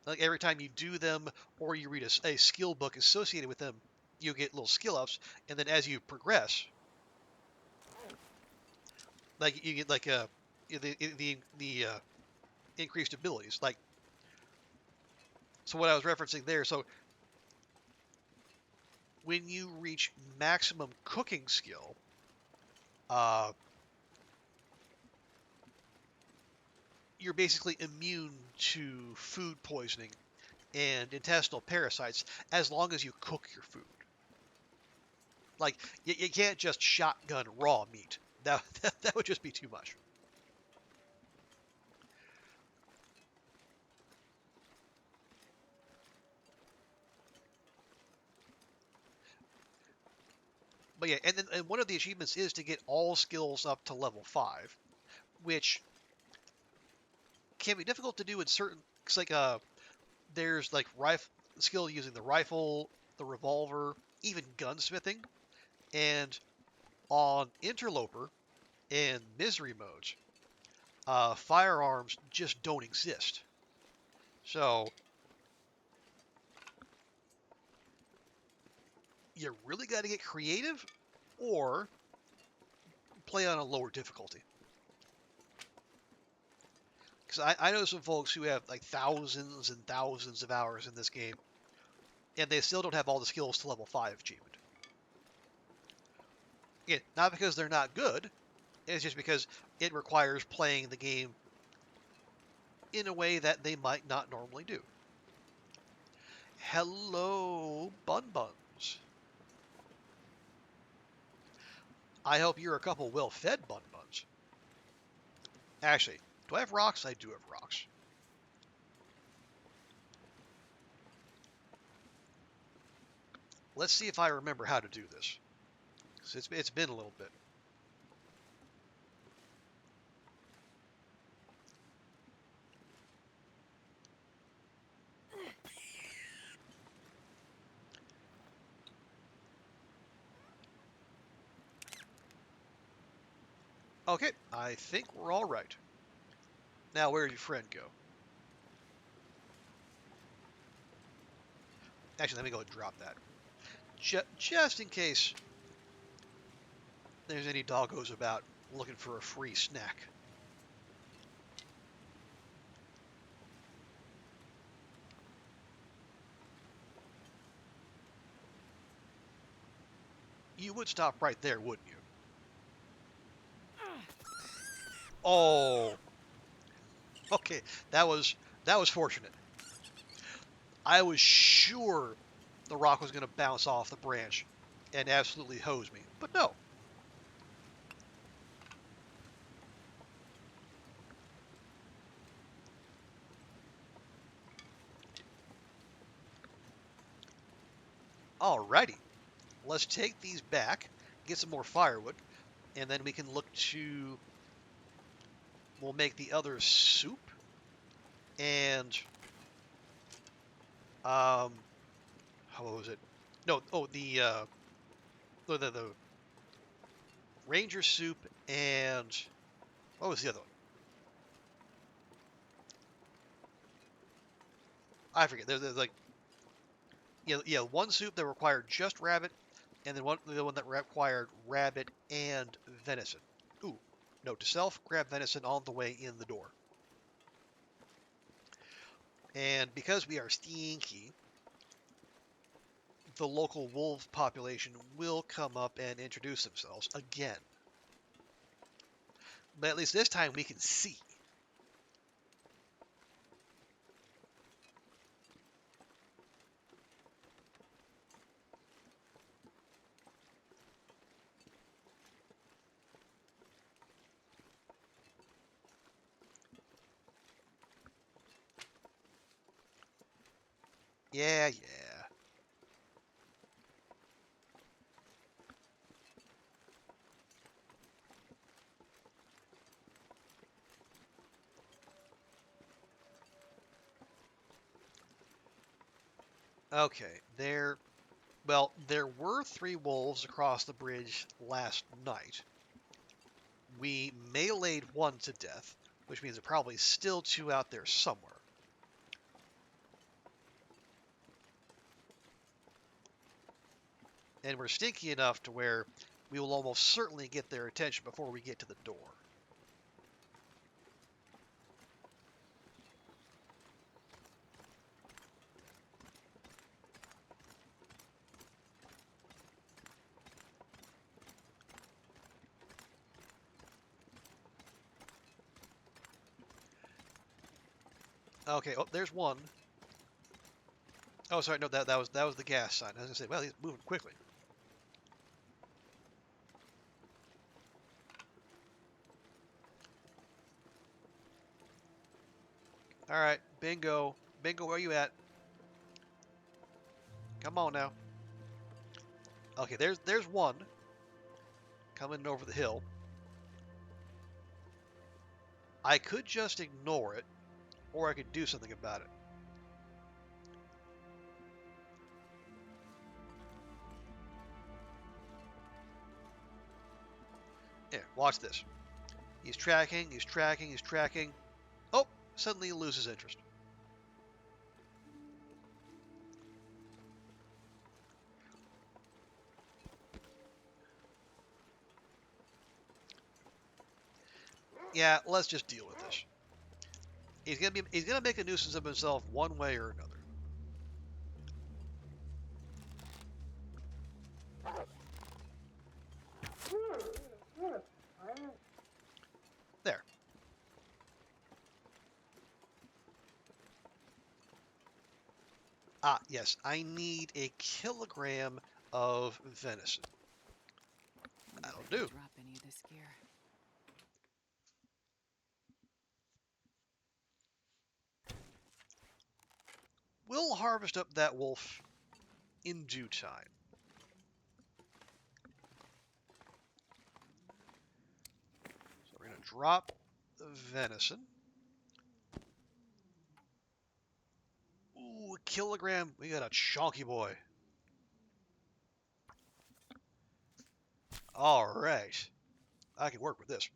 Like every time you do them or you read a skill book associated with them, you get little skill ups, and then as you progress, like you get like the increased abilities. Like so, what I was referencing there. So when you reach maximum cooking skill, uh, you're basically immune to food poisoning and intestinal parasites as long as you cook your food. Like you can't just shotgun raw meat. That would just be too much. But yeah, and one of the achievements is to get all skills up to level 5, which can be difficult to do in certain. Cause like there's like rifle skill using the rifle, the revolver, even gunsmithing, and on interloper and misery modes, firearms just don't exist. So you really got to get creative, or play on a lower difficulty. Because I know some folks who have like thousands and thousands of hours in this game, and they still don't have all the skills to level 5 achievement. Again, not because they're not good, it's just because it requires playing the game in a way that they might not normally do. Hello, Bun Buns. I hope you're a couple well-fed Bun Buns. Actually, do I have rocks? I do have rocks. Let's see if I remember how to do this. It's been a little bit. Okay, I think we're all right. Now, where did your friend go? Actually, let me go and drop that. Just in case there's any doggos about looking for a free snack. You would stop right there, wouldn't you? Oh, okay. That was fortunate. I was sure the rock was going to bounce off the branch and absolutely hose me, but no. Alrighty, let's take these back, get some more firewood, and then we can look to. We'll make the other soup, and how was it? No, oh the ranger soup and what was the other one? I forget. There's like one soup that required just rabbit, and then the one that required rabbit and venison. Ooh, note to self: grab venison on the way in the door. And because we are stinky, the local wolf population will come up and introduce themselves again. But at least this time we can see. Yeah, yeah. Okay, there were 3 wolves across the bridge last night. We meleeed one to death, which means there are probably still 2 out there somewhere. and we're stinky enough to where we will almost certainly get their attention before we get to the door. Okay, oh, there's one. Oh, sorry, no, that was the gas sign. I was gonna say, well, he's moving quickly. All right, bingo, bingo, where you at? Come on now. Okay, there's one coming over the hill. I could just ignore it, or I could do something about it. Yeah, watch this. He's tracking, he's tracking, he's tracking. Oh, suddenly he loses interest. Yeah, let's just deal with this. He's gonna make a nuisance of himself one way or another. There. Ah, yes, I need a kilogram of venison. That'll do. Drop any of this gear. We'll harvest up that wolf in due time. So we're going to drop the venison. Ooh, a kilogram. We got a chonky boy. All right. I can work with this.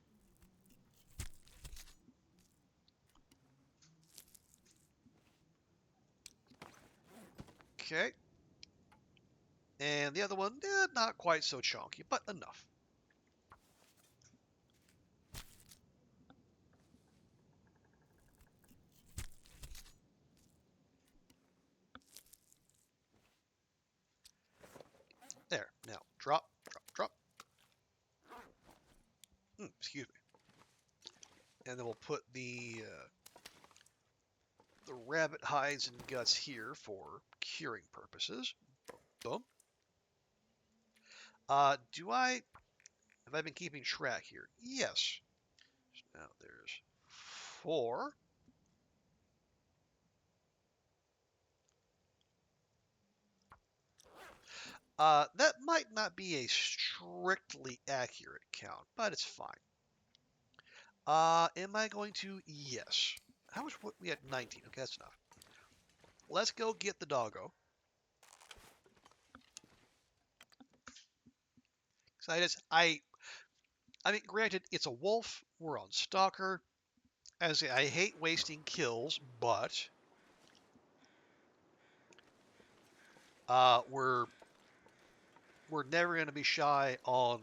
Okay. And the other one, not quite so chonky, but enough. There. Now, drop, drop, drop. Excuse me. And then we'll put the rabbit hides and guts here for curing purposes. Boom. Have I been keeping track here? Yes. So now there's 4. That might not be a strictly accurate count, but it's fine. Am I going to? Yes. How much? We had 19. Okay, that's enough. Let's go get the doggo. I mean, granted, it's a wolf. We're on Stalker. As I hate wasting kills, but we're never going to be shy on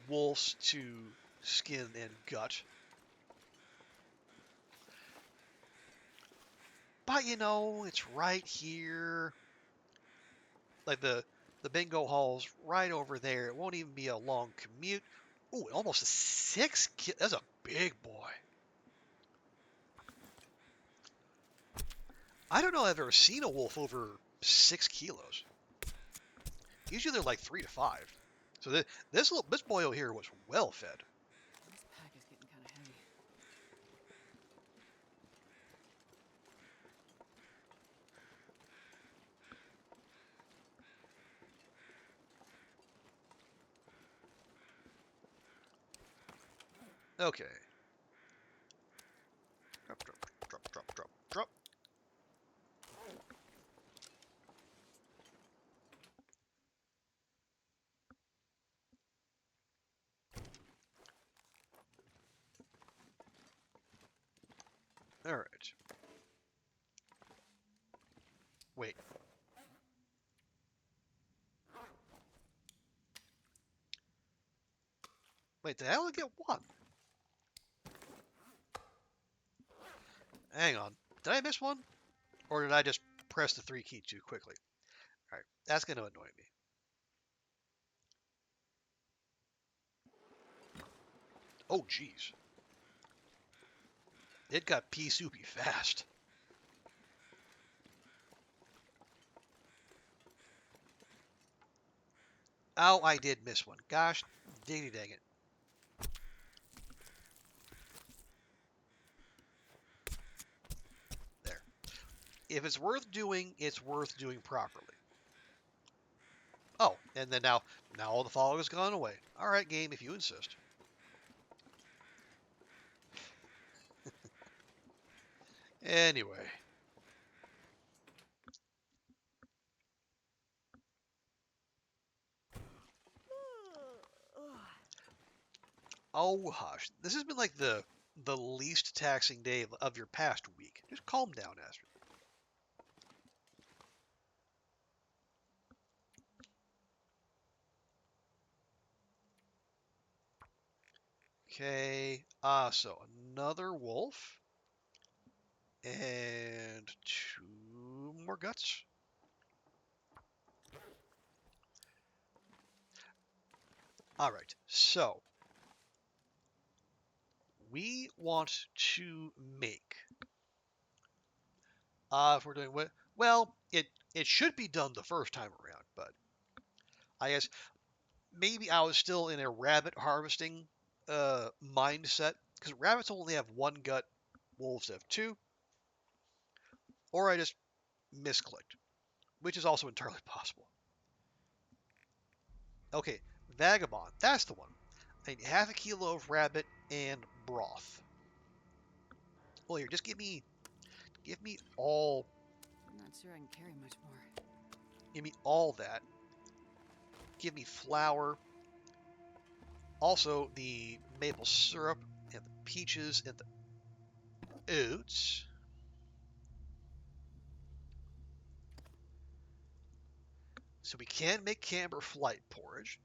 wolves to skin and gut. But you know, it's right here. Like the bingo hall's right over there. It won't even be a long commute. Ooh, almost a 6 kilo. That's a big boy. I don't know if I've ever seen a wolf over 6 kilos. Usually they're like 3 to 5. So this boy over here was well fed. This pack is getting kind of heavy. Okay. Drop, drop, drop, drop, drop, drop. All right. Wait. Wait, did I only get one? Hang on. Did I miss one? Or did I just press the 3 key too quickly? Alright, that's going to annoy me. Oh, jeez. It got pea soupy fast. Oh, I did miss one. Gosh, diggity dang it. There. If it's worth doing properly. Oh, and then now all the fog has gone away. All right, game, if you insist. Anyway. Oh, hush. This has been like the least taxing day of your past week. Just calm down, Astrid. Okay, so another wolf. And 2 more guts. Alright, so we want to make if we're doing what well, it should be done the first time around, but I guess maybe I was still in a rabbit harvesting mindset because rabbits only have 1 gut, wolves have 2, or I just misclicked, which is also entirely possible. Okay, vagabond, that's the one. I need half a kilo of rabbit and broth. Well, here, just give me all. I'm not sure I can carry much more. Give me all that. Give me flour. Also, the maple syrup and the peaches and the oats. So we can make camber flight porridge.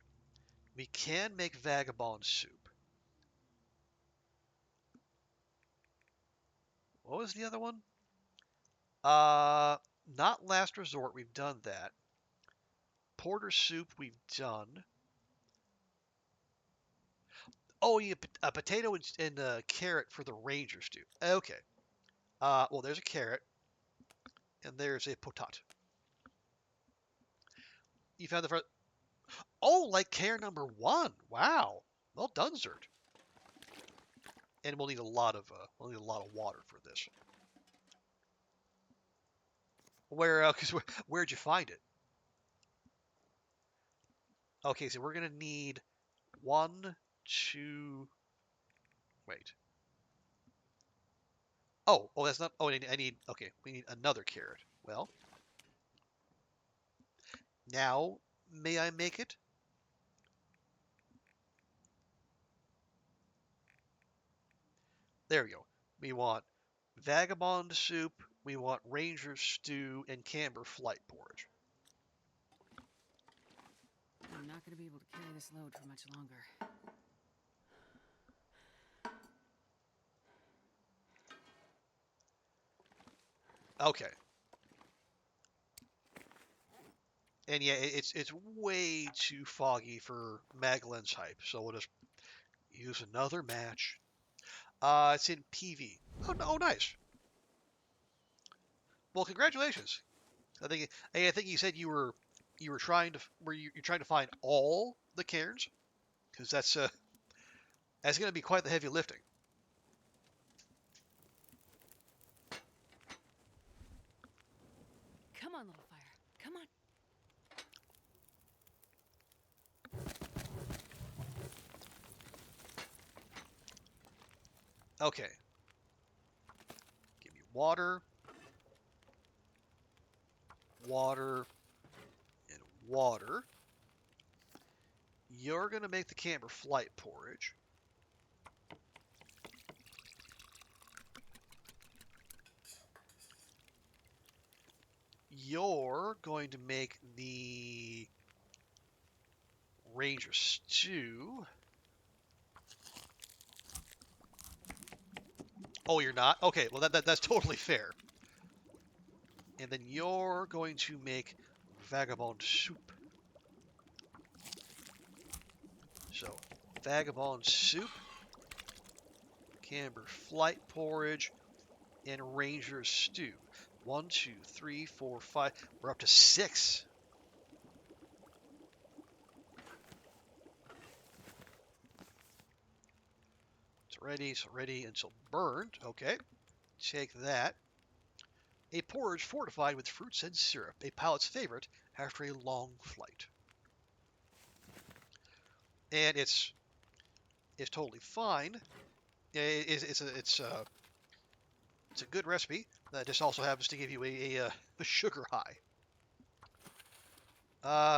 We can make vagabond soup. What was the other one? Not last resort. We've done that. Porter soup we've done. Oh, yeah, a potato and a carrot for the ranger stew. Okay. Well, there's a carrot and there's a potat. You found the first. Oh, like care number 1. Wow. Well done, Zert. And we'll need a lot of water for this. Where'd you find it? Okay, so we're gonna need 1, 2. Wait. Oh, that's not. Oh, I need. Okay, we need another carrot. Well, now may I make it? There we go. We want vagabond soup. We want ranger stew and camber flight porridge. I'm not going to be able to carry this load for much longer. Okay. And yeah, it's way too foggy for Magellan's hype, so we'll just use another match. It's in PV. Oh, no, nice. Well, congratulations. I think you said you were trying to you're trying to find all the cairns because that's going to be quite the heavy lifting. Come on, little fire. Come on. Okay. Give me water, water, and water. You're going to make the camber flight porridge. You're going to make the ranger stew. Oh, you're not? Okay, well that's totally fair. And then you're going to make vagabond soup. So, vagabond soup, camber flight porridge, and ranger stew. 1, 2, 3, 4, 5. We're up to 6. It's ready until burned. Okay, take that. A porridge fortified with fruits and syrup, a pilot's favorite after a long flight. And it's totally fine. It's a good recipe that just also happens to give you a sugar high.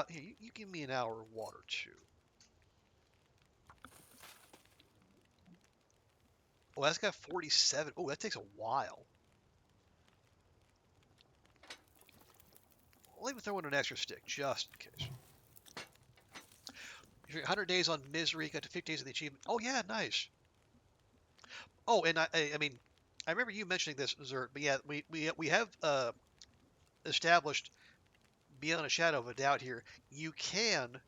Here, you give me an hour of water too. Oh, that's got 47. Oh, that takes a while. Let me throw in an extra stick, just in case. 100 days on misery, got to 50 days of the achievement. Oh yeah, nice. Oh, and I mean, I remember you mentioning this, Zert, but yeah, we have established beyond a shadow of a doubt here. You can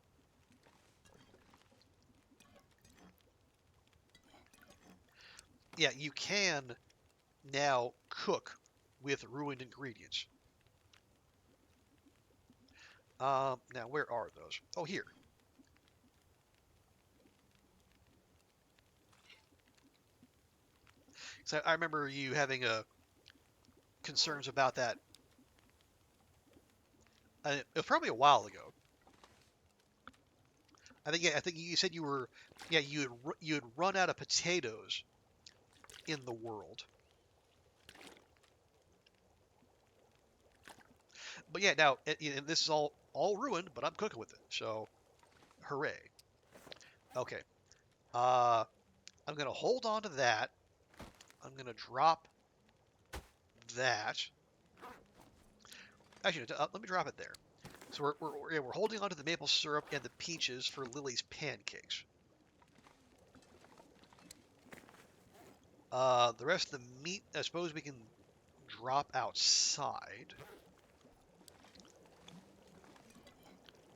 now cook with ruined ingredients. Now where are those? Oh, here. So I remember you having concerns about that. It was probably a while ago. I think you said you had run out of potatoes in the world. But yeah, now and this is all ruined, but I'm cooking with it, so hooray. Okay, I'm gonna hold on to that. I'm gonna drop that. Actually, let me drop it there. So we're holding on to the maple syrup and the peaches for Lily's pancakes. The rest of the meat, I suppose we can drop outside.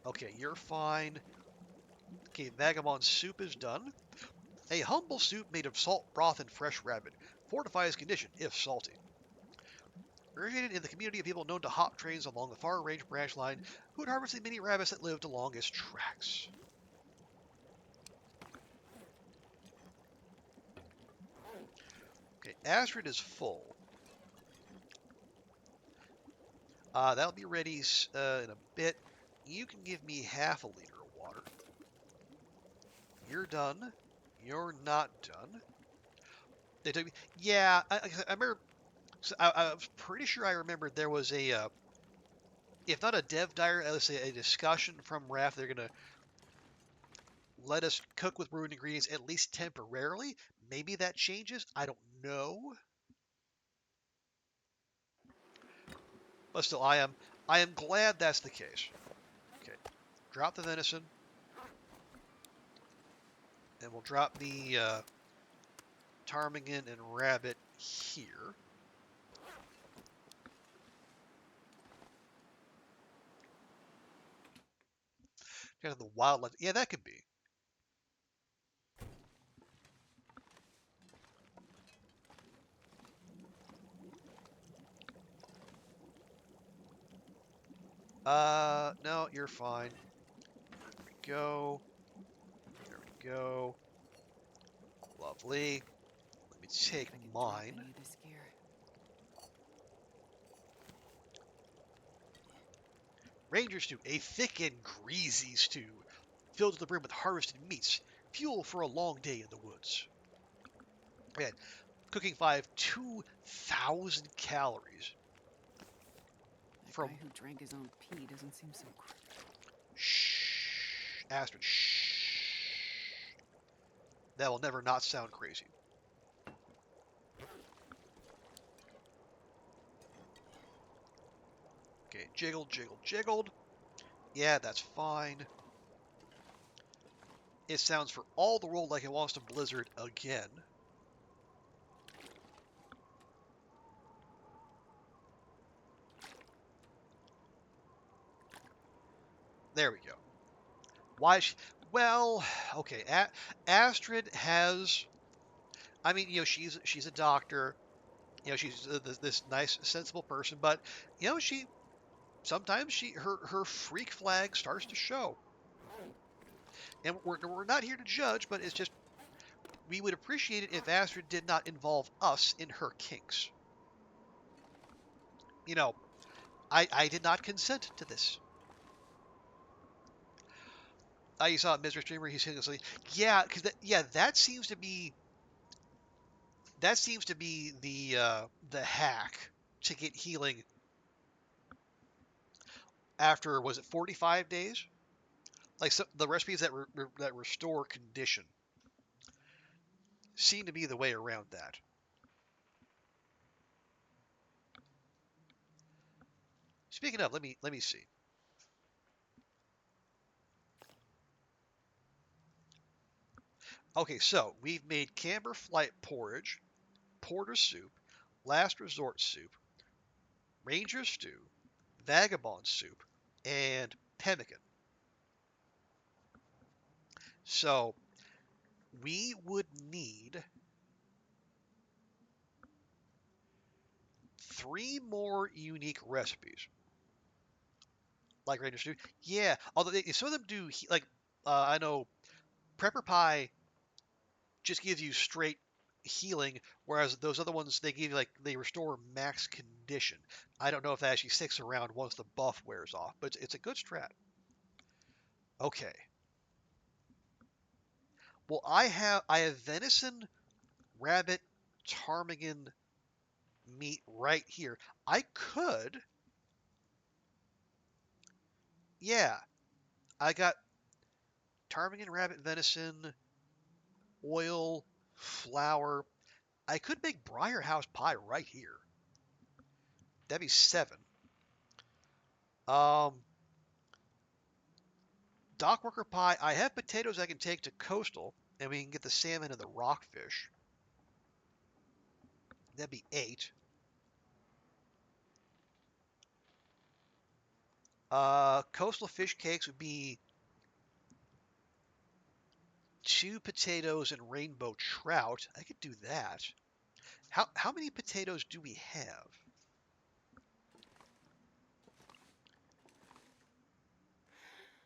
Okay, you're fine. Okay, vagabond soup is done. A humble soup made of salt, broth, and fresh rabbit. Fortifies condition, if salty. Originated in the community of people known to hop trains along the far range branch line, who had harvested many rabbits that lived along its tracks. Okay, Astrid is full. That'll be ready in a bit. You can give me half a liter of water. You're done. You're not done. They took me. Yeah, I remember. So I was pretty sure I remembered there was if not a dev diary, let's say a discussion from RAF. They're gonna let us cook with ruined ingredients at least temporarily. Maybe that changes. I don't know. But still, I am glad that's the case. Okay, drop the venison, and we'll drop the ptarmigan and rabbit here. Kind of the wildlife. Yeah, that could be. No, you're fine. There we go. There we go. Lovely. Let me take If I can drop mine. any of this gear. Ranger stew, a thick and greasy stew, filled to the brim with harvested meats, fuel for a long day in the woods. Man, cooking 2,000 calories. That From guy who drank his own pee doesn't seem so shh, Astrid, shh. That will never not sound crazy. Okay, jiggled, jiggled, jiggled. Yeah, that's fine. It sounds for all the world like it wants to blizzard again. There we go. Why? Well, okay. Astrid has. I mean, she's a doctor. She's this nice, sensible person, but she sometimes her freak flag starts to show. And we're not here to judge, but it's just we would appreciate it if Astrid did not involve us in her kinks. I did not consent to this. You saw Mr. Streamer. He's saying, yeah, because that seems to be the hack to get healing after, was it 45 days? Like, so the recipes that restore condition seem to be the way around that. Speaking of, let me see. Okay, so we've made Camber Flight porridge, Porter soup, Last Resort soup, Ranger stew, Vagabond soup, and pemmican. So we would need 3 more unique recipes. Like Ranger stew, yeah. Although some of them do like I know Prepper Pie just gives you straight healing, whereas those other ones they give you like they restore max condition. I don't know if that actually sticks around once the buff wears off, but it's a good strat. Okay. Well, I have venison, rabbit, ptarmigan meat right here. I could, yeah. I got ptarmigan, rabbit, venison, oil, flour. I could make Briar House pie right here. That'd be 7. Um, Dockworker pie. I have potatoes I can take to Coastal, and we can get the salmon and the rockfish. That'd be 8. Coastal fish cakes would be 2 potatoes and rainbow trout. I could do that. How many potatoes do we have?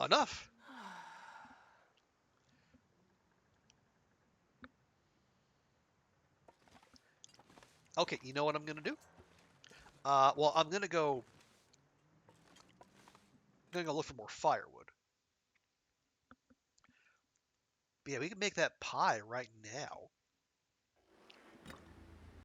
Enough. Okay, you know what I'm gonna do? Well, I'm gonna go look for more firewood. But yeah, we can make that pie right now.